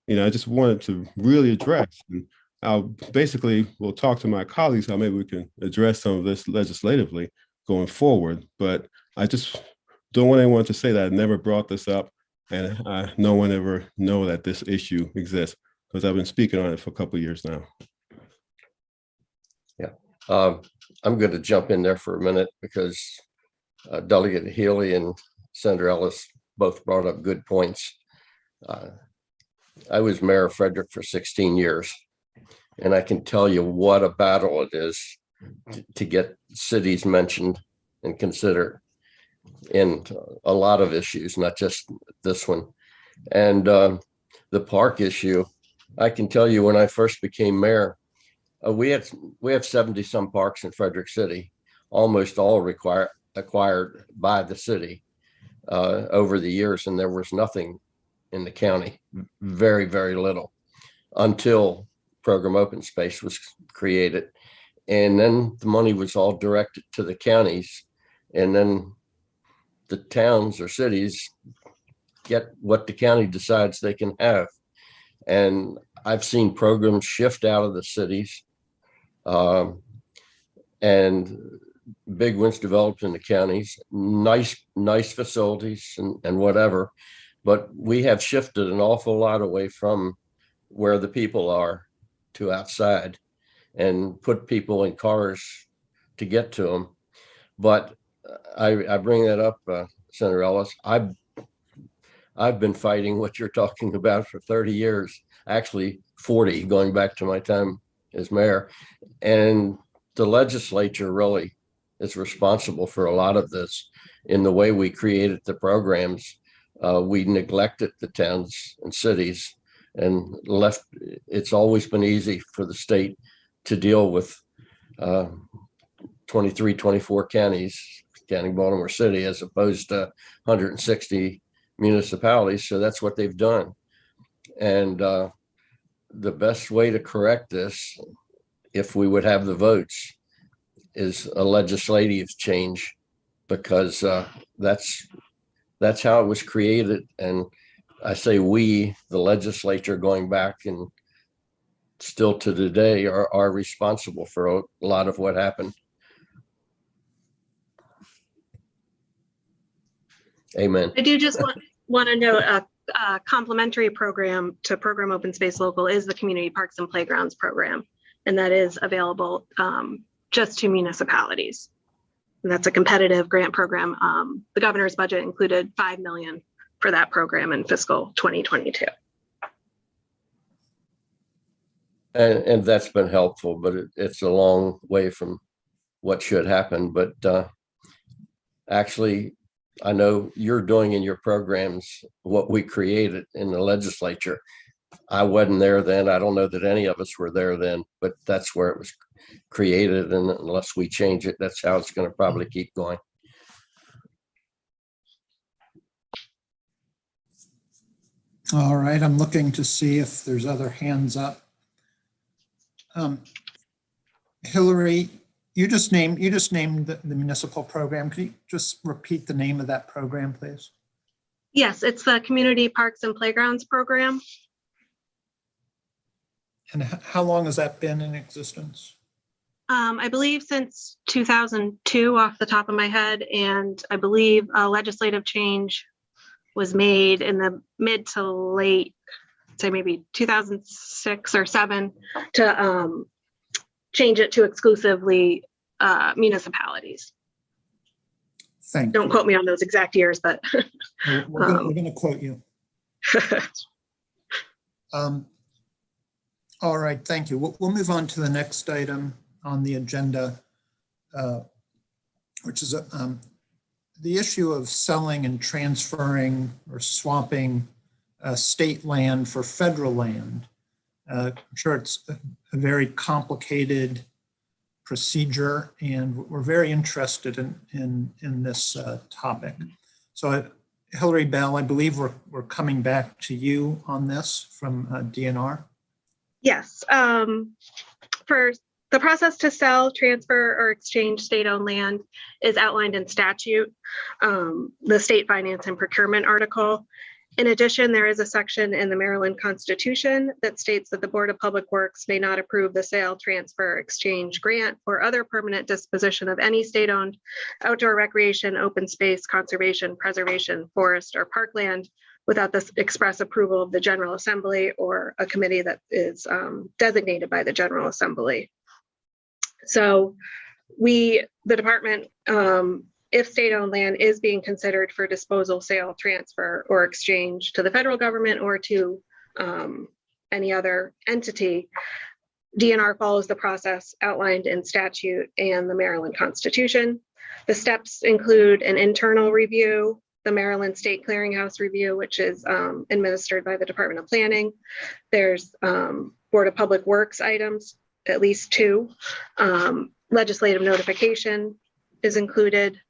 F: you know, I just wanted to really address, and I'll basically, we'll talk to my colleagues how maybe we can address some of this legislatively going forward. But I just don't want anyone to say that I never brought this up. and no one ever know that this issue exists, because I've been speaking on it for a couple of years now.
B: I'm going to jump in there for a minute because Delegate Healy and Senator Ellis both brought up good points. I was mayor of Frederick for 16 years, and I can tell you what a battle it is to get cities mentioned and considered in a lot of issues, not just this one. And the park issue, I can tell you when I first became mayor, we have 70 some parks in Frederick City, almost all acquired by the city over the years, and there was nothing in the county, very, very little, until Program Open Space was created. And then the money was all directed to the counties, and then the towns or cities get what the county decides they can have. And I've seen programs shift out of the cities, and big ones developed in the counties, nice facilities and whatever. But we have shifted an awful lot away from where the people are to outside and put people in cars to get to them. But I bring that up, Senator Ellis. I've been fighting what you're talking about for 30 years, actually 40, going back to my time as mayor. And the legislature really is responsible for a lot of this in the way we created the programs. We neglected the towns and cities and left. It's always been easy for the state to deal with 23, 24 counties, counting Baltimore City, as opposed to 160 municipalities. So that's what they've done. And the best way to correct this, if we would have the votes, is a legislative change, because that's how it was created. And I say we, the legislature, going back and still to today, are responsible for a lot of what happened. Amen.
G: I do just want to note a complementary program to Program Open Space Local is the Community Parks and Playgrounds program, and that is available just to municipalities. And that's a competitive grant program. The governor's budget included $5 million for that program in fiscal 2022.
B: And that's been helpful, but it's a long way from what should happen. But actually, I know you're doing in your programs what we created in the legislature. I wasn't there then. I don't know that any of us were there then, but that's where it was created. And unless we change it, that's how it's going to probably keep going.
A: All right, I'm looking to see if there's other hands up. Hillary, you just named the municipal program. Could you just repeat the name of that program, please?
G: Yes, it's the Community Parks and Playgrounds program.
A: And how long has that been in existence?
G: I believe since 2002 off the top of my head, and I believe a legislative change was made in the mid to late, say maybe 2006 or 7, to change it to exclusively municipalities.
A: Thank you.
G: Don't quote me on those exact years, but
A: we're going to quote you. All right, thank you. We'll move on to the next item on the agenda, which is the issue of selling and transferring or swapping state land for federal land. I'm sure it's a very complicated procedure, and we're very interested in this topic. So Hillary Bell, I believe we're coming back to you on this from DNR.
G: yes, for the process to sell, transfer, or exchange state-owned land is outlined in statute, the state finance and procurement article. In addition, there is a section in the Maryland Constitution that states that the Board of Public Works may not approve the sale, transfer, exchange, grant, or other permanent disposition of any state-owned outdoor recreation, open space, conservation, preservation, forest, or parkland without the express approval of the General Assembly or a committee that is designated by the General Assembly. So the department, if state-owned land is being considered for disposal, sale, transfer, or exchange to the federal government or to any other entity, DNR follows the process outlined in statute and the Maryland Constitution. The steps include an internal review, the Maryland State Clearinghouse review, which is administered by the Department of Planning. There's Board of Public Works items, at least 2. Legislative notification is included.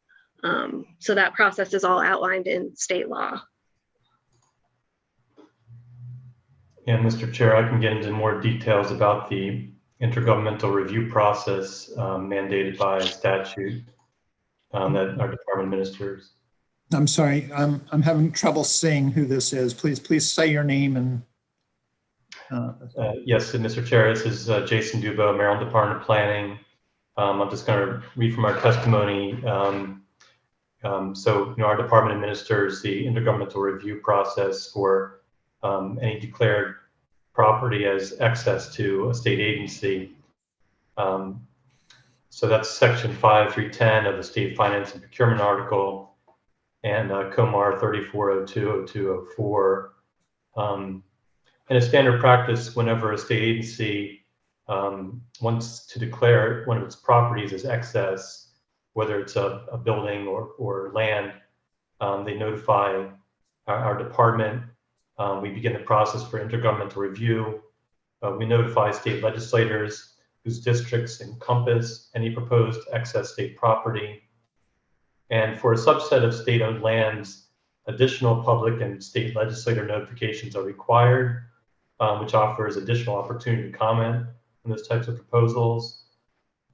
G: So that process is all outlined in state law.
C: And Mr. Chair, I can get into more details about the intergovernmental review process mandated by statute that our department administers.
A: I'm sorry, I'm having trouble seeing who this is. Please say your name and.
C: Yes, Mr. Chair, this is Jason Dubo, Maryland Department of Planning. I'm just going to read from our testimony. So, our department administers the intergovernmental review process for any declared property as excess to a state agency. So that's section 5.3.10 of the State Finance and Procurement Article and COMAR 34020204. And a standard practice whenever a state agency wants to declare one of its properties as excess, whether it's a building or land, they notify our department. We begin the process for intergovernmental review. We notify state legislators whose districts encompass any proposed excess state property. And for a subset of state-owned lands, additional public and state legislator notifications are required, which offers additional opportunity to comment on those types of proposals.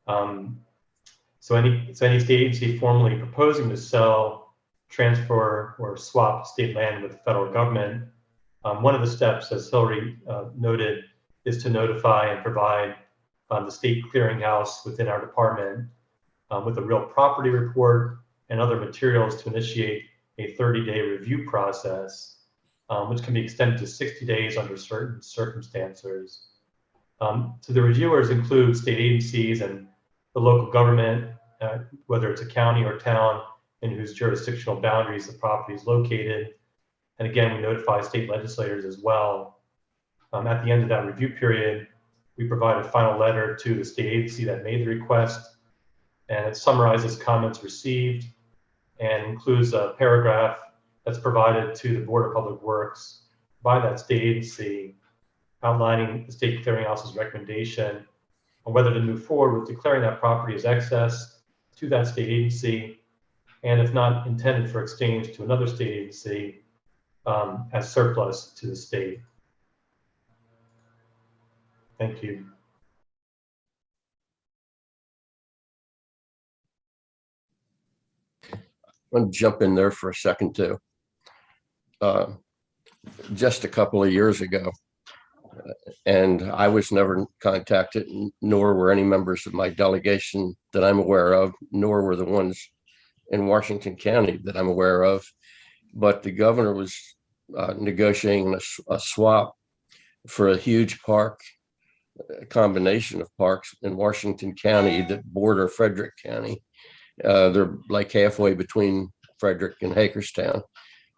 C: So any state agency formally proposing to sell, transfer, or swap state land with the federal government, one of the steps, as Hillary noted, is to notify and provide the state clearinghouse within our department with a real property report and other materials to initiate a 30-day review process, which can be extended to 60 days under certain circumstances. So the reviewers include state agencies and the local government, whether it's a county or town in whose jurisdictional boundaries the property is located. And again, we notify state legislators as well. At the end of that review period, we provide a final letter to the state agency that made the request, and it summarizes comments received and includes a paragraph that's provided to the Board of Public Works by that state agency, outlining the state clearinghouse's recommendation on whether to move forward with declaring that property as excess to that state agency, and if not intended for exchange to another state agency, as surplus to the state. Thank you.
B: I'm going to jump in there for a second too. Just a couple of years ago, and I was never contacted, nor were any members of my delegation that I'm aware of, nor were the ones in Washington County that I'm aware of. But the governor was negotiating a swap for a huge park, a combination of parks in Washington County that border Frederick County. They're like halfway between Frederick and Hagerstown,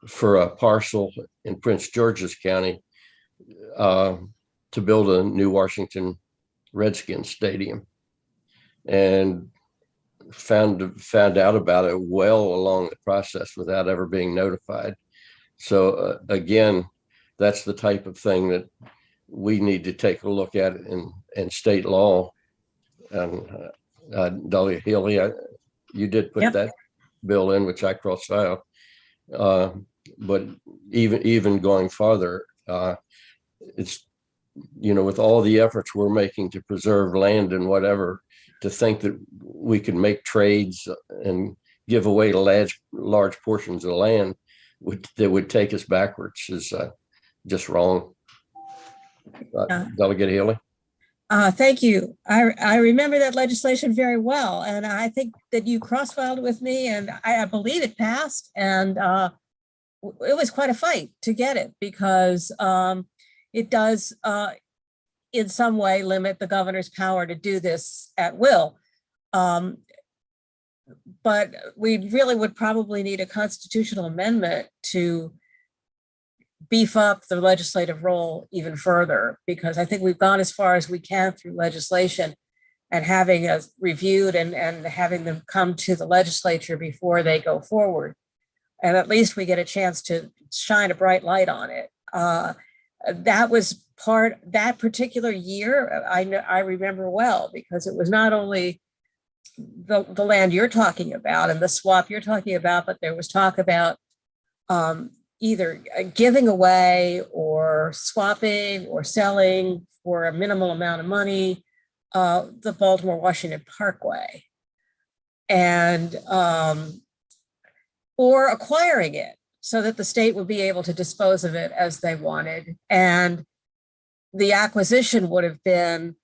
B: for a parcel in Prince George's County to build a new Washington Redskins stadium, and found out about it well along the process without ever being notified. So again, that's the type of thing that we need to take a look at in state law. And Dahlia Healy, you did put that bill in, which I crossed out. But even going farther, it's, with all the efforts we're making to preserve land and whatever, to think that we can make trades and give away large portions of land that would take us backwards is just wrong. Delegate Healy.
H: Thank you. I remember that legislation very well, and I think that you cross-filed with me, and I believe it passed. And it was quite a fight to get it because it does in some way limit the governor's power to do this at will. But we really would probably need a constitutional amendment to beef up the legislative role even further, because I think we've gone as far as we can through legislation and having us reviewed and having them come to the legislature before they go forward. And at least we get a chance to shine a bright light on it. That was that particular year, I remember well, because it was not only the land you're talking about and the swap you're talking about, but there was talk about either giving away or swapping or selling for a minimal amount of money the Baltimore-Washington Parkway, and or acquiring it so that the state would be able to dispose of it as they wanted. And the acquisition would have been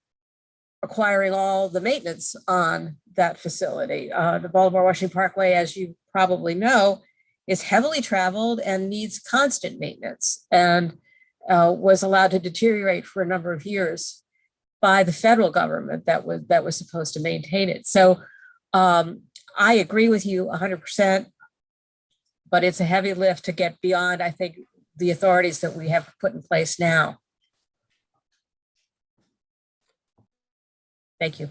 H: acquiring all the maintenance on that facility. The Baltimore-Washington Parkway, as you probably know, is heavily traveled and needs constant maintenance, and was allowed to deteriorate for a number of years by the federal government that was supposed to maintain it. So I agree with you 100%, but it's a heavy lift to get beyond, I think, the authorities that we have put in place now. Thank you.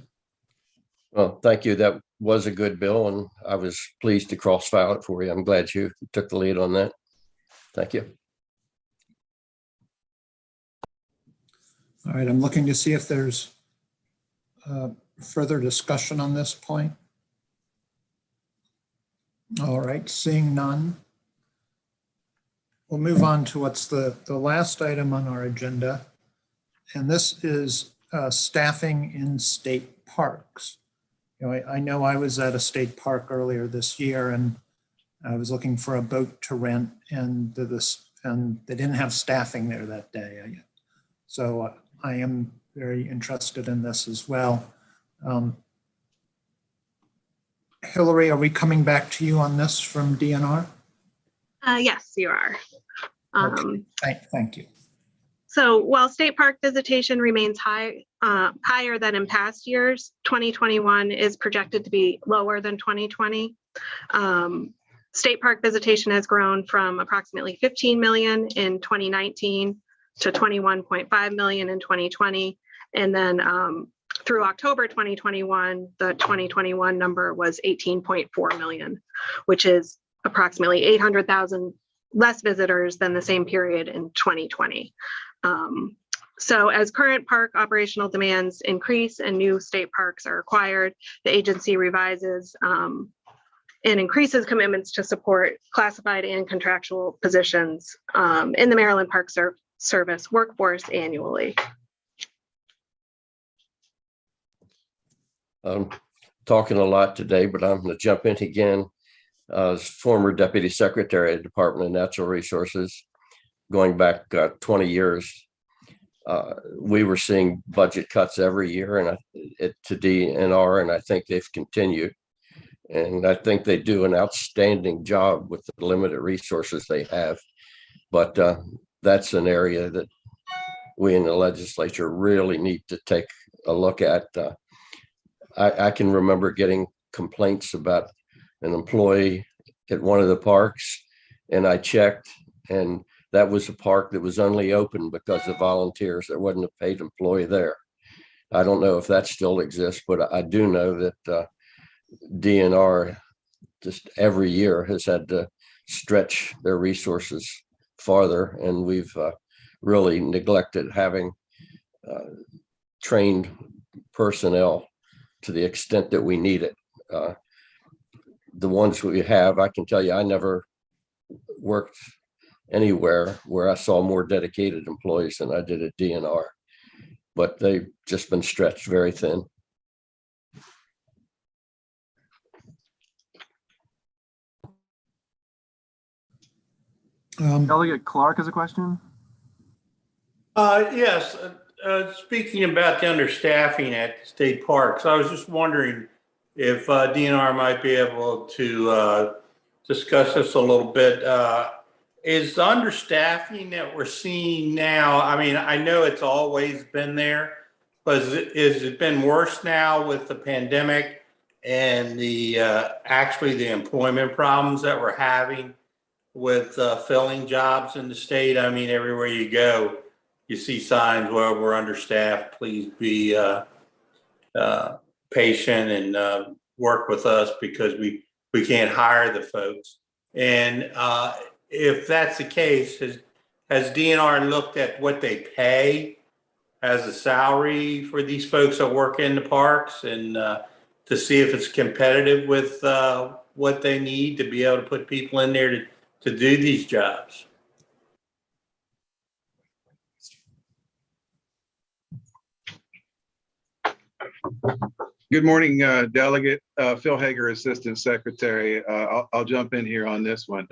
B: Well, thank you. That was a good bill, and I was pleased to cross-file it for you. I'm glad you took the lead on that. Thank you.
A: All right, I'm looking to see if there's further discussion on this point. All right, seeing none, we'll move on to what's the last item on our agenda. And this is staffing in state parks. You know, I know I was at a state park earlier this year, and I was looking for a boat to rent, and they didn't have staffing there that day. So I am very interested in this as well. Hillary, are we coming back to you on this from DNR?
G: Yes, you are.
A: Okay. Thank you.
G: So while state park visitation remains higher than in past years, 2021 is projected to be lower than 2020. State park visitation has grown from approximately 15 million in 2019 to 21.5 million in 2020. And then through October 2021, the 2021 number was 18.4 million, which is approximately 800,000 less visitors than the same period in 2020. So as current park operational demands increase and new state parks are acquired, the agency revises and increases commitments to support classified and contractual positions in the Maryland Park Service workforce annually.
B: I'm talking a lot today, but I'm going to jump in again. As former Deputy Secretary of the Department of Natural Resources, going back 20 years, we were seeing budget cuts every year and to DNR, and I think they've continued. And I think they do an outstanding job with the limited resources they have. But that's an area that we in the legislature really need to take a look at. I can remember getting complaints about an employee at one of the parks, and I checked, and that was a park that was only open because of volunteers. There wasn't a paid employee there. I don't know if that still exists, but I do know that DNR just every year has had to stretch their resources farther, and we've really neglected having trained personnel to the extent that we need it. The ones we have, I can tell you, I never worked anywhere where I saw more dedicated employees than I did at DNR, but they've just been stretched very thin.
E: Delegate Clark has a question.
I: Yes, speaking about the understaffing at state parks, I was just wondering if DNR might be able to discuss this a little bit. is the understaffing that we're seeing now, I mean, I know it's always been there, but is it been worse now with the pandemic and the actually the employment problems that we're having with filling jobs in the state? I mean, everywhere you go, you see signs where we're understaffed. Please be patient and work with us because we can't hire the folks. And if that's the case, has DNR looked at what they pay as a salary for these folks that work in the parks and to see if it's competitive with what they need to be able to put people in there to do these jobs?
K: Good morning, Delegate. Phil Hager, Assistant Secretary. I'll jump in here on this one.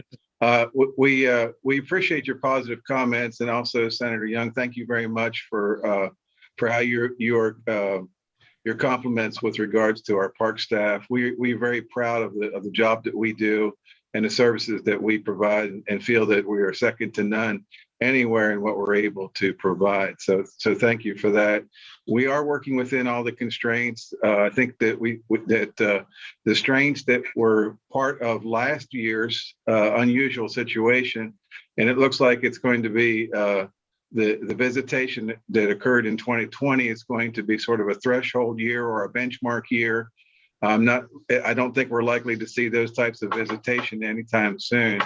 K: We appreciate your positive comments, and also Senator Young, thank you very much for how your compliments with regards to our park staff. We're very proud of the job that we do and the services that we provide, and feel that we are second to none anywhere in what we're able to provide. So thank you for that. We are working within all the constraints. I think that the strains that were part of last year's unusual situation, and it looks like it's going to be the visitation that occurred in 2020 is going to be sort of a threshold year or a benchmark year. I don't think we're likely to see those types of visitation anytime soon.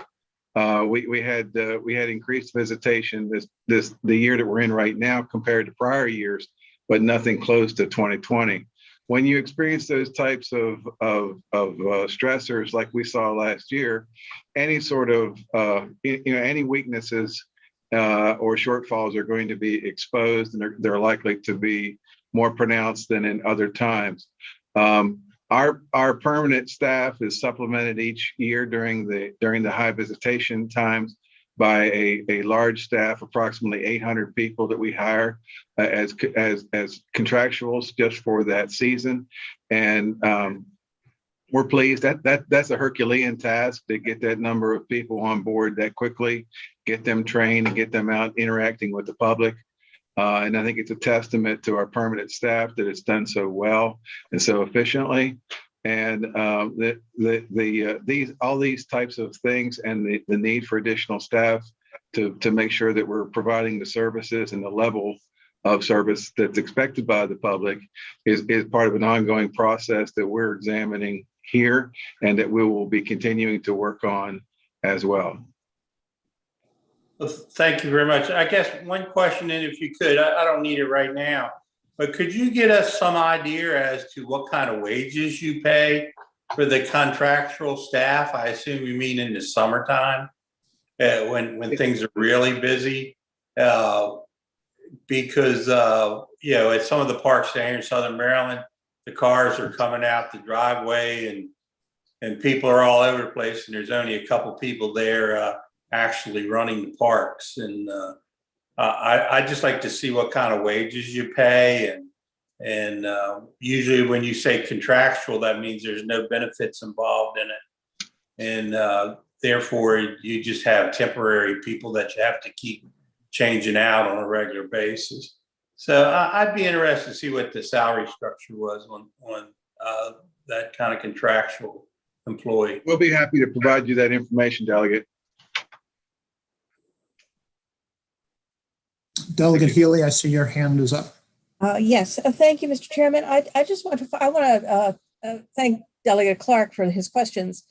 K: We had increased visitation the year that we're in right now compared to prior years, but nothing close to 2020. When you experience those types of stressors like we saw last year, any sort of any weaknesses or shortfalls are going to be exposed, and they're likely to be more pronounced than in other times. Our permanent staff is supplemented each year during the high visitation times by a large staff, approximately 800 people that we hire as contractuals just for that season. And we're pleased that's a Herculean task to get that number of people on board that quickly, get them trained and get them out interacting with the public. And I think it's a testament to our permanent staff that it's done so well and so efficiently. And all these types of things and the need for additional staff to make sure that we're providing the services and the level of service that's expected by the public is part of an ongoing process that we're examining here and that we will be continuing to work on as well.
I: Well, thank you very much. I guess one question, and if you could, I don't need it right now, but could you get us some idea as to what kind of wages you pay for the contractual staff? I assume you mean in the summertime, when things are really busy, because at some of the parks down here in Southern Maryland, the cars are coming out the driveway and people are all over the place, and there's only a couple people there actually running the parks. And I just like to see what kind of wages you pay. And usually when you say contractual, that means there's no benefits involved in it. And therefore you just have temporary people that you have to keep changing out on a regular basis. So I'd be interested to see what the salary structure was on that kind of contractual employee.
K: We'll be happy to provide you that information, Delegate.
A: Delegate Healy, I see your hand is up.
H: Yes, thank you, Mr. Chairman. I just want to thank Delegate Clark for his questions.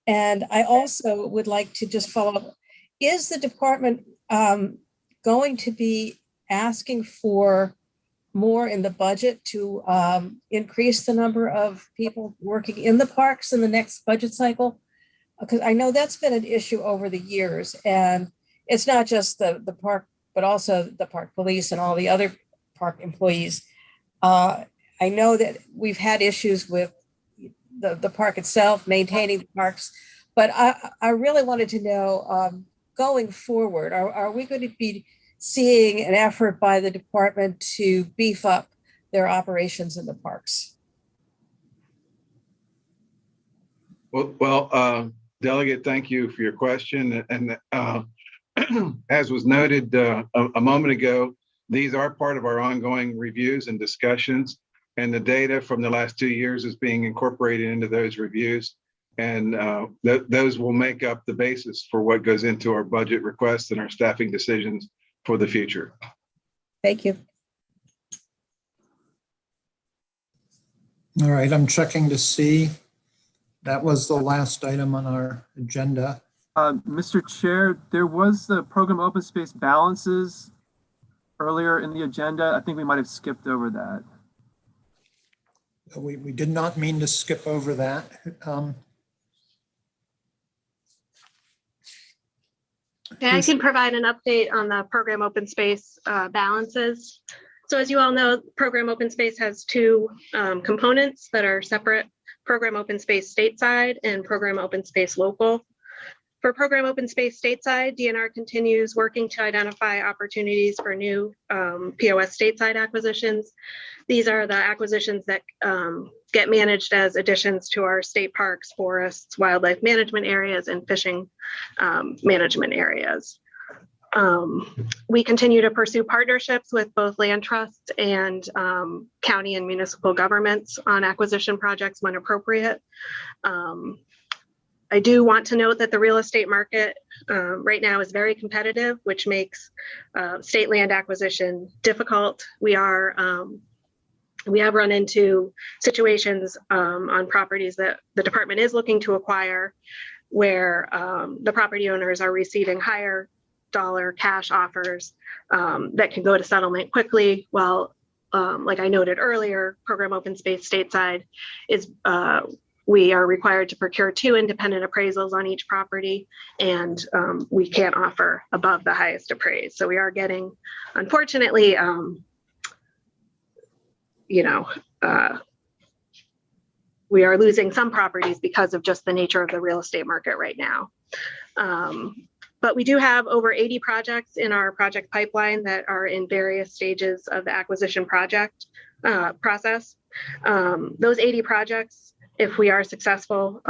H: And I also would like to just follow up. Is the department going to be asking for more in the budget to increase the number of people working in the parks in the next budget cycle? Because I know that's been an issue over the years, and it's not just the park, but also the park police and all the other park employees. I know that we've had issues with the park itself, maintaining the parks, but I really wanted to know, going forward, are we going to be seeing an effort by the department to beef up their operations in the parks?
K: Well, Delegate, thank you for your question. And as was noted a moment ago, these are part of our ongoing reviews and discussions, and the data from the last 2 years is being incorporated into those reviews. And those will make up the basis for what goes into our budget requests and our staffing decisions for the future.
H: Thank you.
A: All right, I'm checking to see. That was the last item on our agenda.
E: Mr. Chair, there was the program open space balances earlier in the agenda. I think we might have skipped over that.
A: We did not mean to skip over that.
G: Yeah, I can provide an update on the program open space balances. So as you all know, program open space has two components that are separate: program open space stateside and program open space local. For program open space stateside, DNR continues working to identify opportunities for new POS stateside acquisitions. These are the acquisitions that get managed as additions to our state parks, forests, wildlife management areas, and fishing management areas. We continue to pursue partnerships with both land trusts and county and municipal governments on acquisition projects when appropriate. I do want to note that the real estate market right now is very competitive, which makes state land acquisition difficult. We have run into situations on properties that the department is looking to acquire where the property owners are receiving higher dollar cash offers that can go to settlement quickly, while like I noted earlier, program open space stateside is we are required to procure 2 independent appraisals on each property, and we can't offer above the highest appraised. So we are getting, unfortunately, we are losing some properties because of just the nature of the real estate market right now. But we do have over 80 projects in our project pipeline that are in various stages of the acquisition project process. Those 80 projects, if we are successful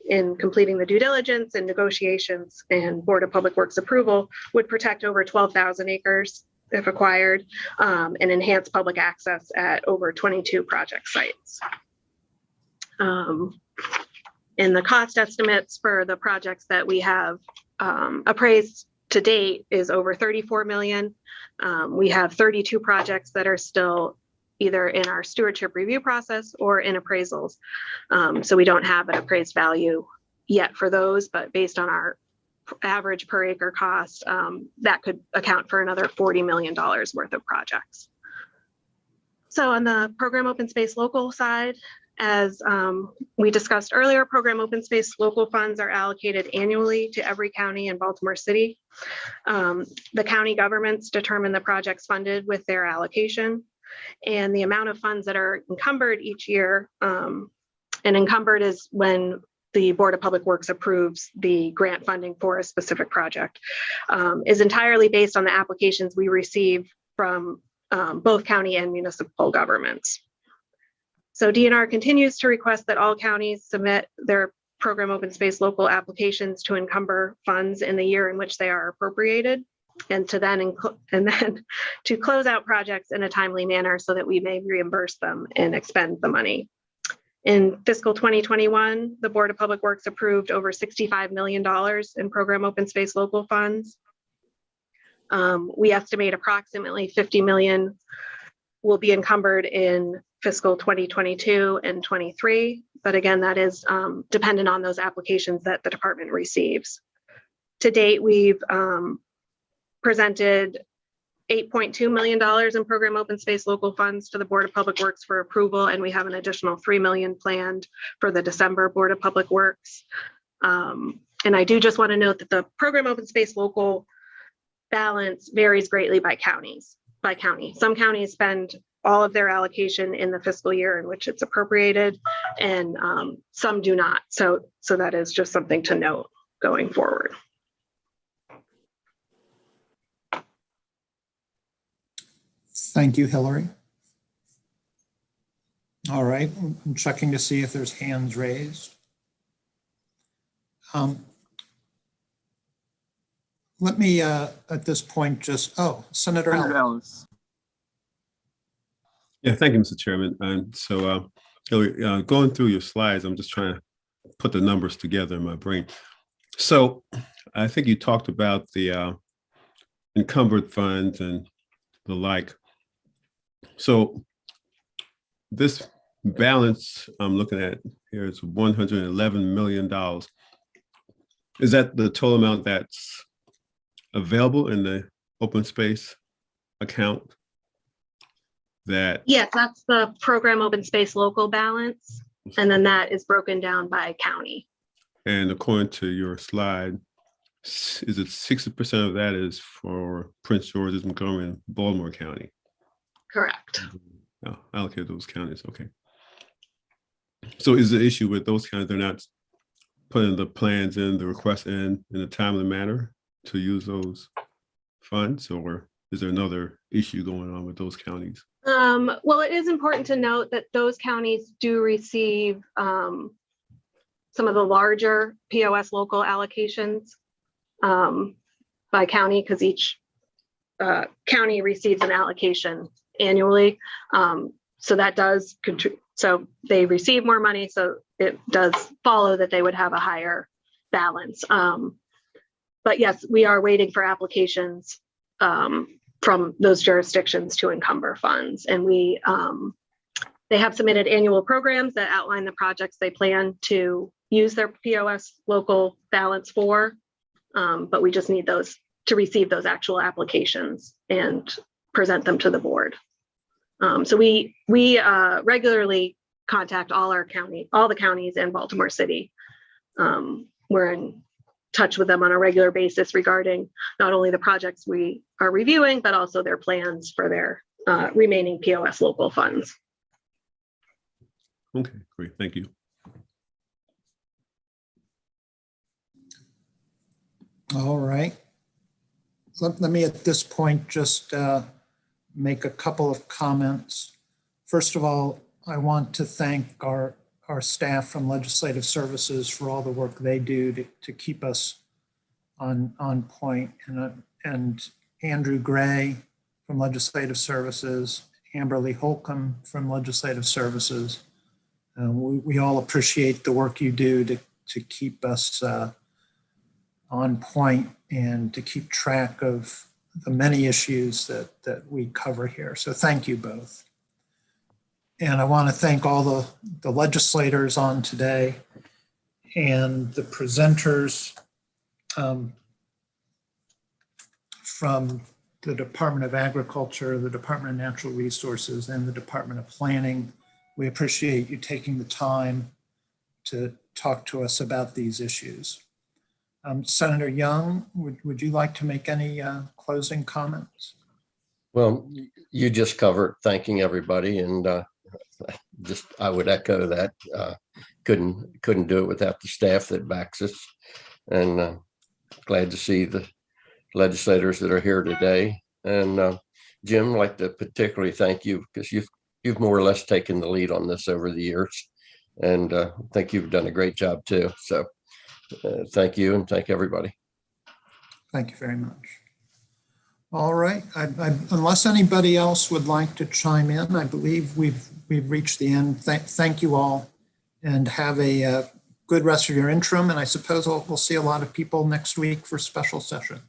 G: in completing the due diligence and negotiations and Board of Public Works approval, would protect over 12,000 acres if acquired, and enhance public access at over 22 project sites. And the cost estimates for the projects that we have appraised to date is over 34 million. We have 32 projects that are still either in our stewardship review process or in appraisals. So we don't have an appraised value yet for those, but based on our average per acre cost, that could account for another $40 million worth of projects. So on the program open space local side, as we discussed earlier, program open space local funds are allocated annually to every county in Baltimore City. The county governments determine the projects funded with their allocation and the amount of funds that are encumbered each year. And encumbered is when the Board of Public Works approves the grant funding for a specific project, is entirely based on the applications we receive from both county and municipal governments. So DNR continues to request that all counties submit their program open space local applications to encumber funds in the year in which they are appropriated, and to then to close out projects in a timely manner so that we may reimburse them and expend the money. In fiscal 2021, the Board of Public Works approved over $65 million in program open space local funds. We estimate approximately 50 million will be encumbered in fiscal 2022 and 23. But again, that is dependent on those applications that the department receives. To date, we've presented $8.2 million in program open space local funds to the Board of Public Works for approval, and we have an additional $3 million planned for the December Board of Public Works. And I do just want to note that the program open space local balance varies greatly by counties. Some counties spend all of their allocation in the fiscal year in which it's appropriated, and some do not. So that is just something to note going forward.
A: Thank you, Hillary. All right, I'm checking to see if there's hands raised. let me at this point just, Senator
E: Senator
A: Ellis.
E: Ellis.
F: Yeah, thank you, Mr. Chairman. And so going through your slides, I'm just trying to put the numbers together in my brain. So I think you talked about the encumbered funds and the like. So this balance I'm looking at here is $111 million. Is that the total amount that's available in the open space account? That
G: Yes, that's the program open space local balance. And then that is broken down by county.
F: And according to your slide, is it 60% of that is for Prince George's, Montgomery, and Baltimore County?
G: Correct.
F: Oh, allocate those counties, okay. So is the issue with those counties, they're not putting the plans in, the requests in a timely manner to use those funds, or is there another issue going on with those counties?
G: Well, it is important to note that those counties do receive some of the larger POS local allocations by county, because each county receives an allocation annually. So that does contribute. So they receive more money. So it does follow that they would have a higher balance. But yes, we are waiting for applications from those jurisdictions to encumber funds. And they have submitted annual programs that outline the projects they plan to use their POS local balance for. But we just need those to receive those actual applications and present them to the board. So we regularly contact all the counties in Baltimore City. We're in touch with them on a regular basis regarding not only the projects we are reviewing, but also their plans for their remaining POS local funds.
F: Okay, great, thank you.
A: All right. Let me at this point just make a couple of comments. First of all, I want to thank our staff from Legislative Services for all the work they do to keep us on point. And Andrew Gray from Legislative Services, Amberly Holcomb from Legislative Services. We all appreciate the work you do to keep us on point and to keep track of the many issues that we cover here. So thank you both. And I want to thank all the legislators on today and the presenters from the Department of Agriculture, the Department of Natural Resources, and the Department of Planning. We appreciate you taking the time to talk to us about these issues. Senator Young, would you like to make any closing comments?
B: Well, you just covered thanking everybody, and I would echo that. Couldn't do it without the staff that backs us, and glad to see the legislators that are here today. And Jim, I'd like to particularly thank you because you've more or less taken the lead on this over the years, and I think you've done a great job too. So thank you, and thank everybody.
A: Thank you very much. All right, unless anybody else would like to chime in, I believe we've reached the end. Thank you all, and have a good rest of your interim. And I suppose we'll see a lot of people next week for special session.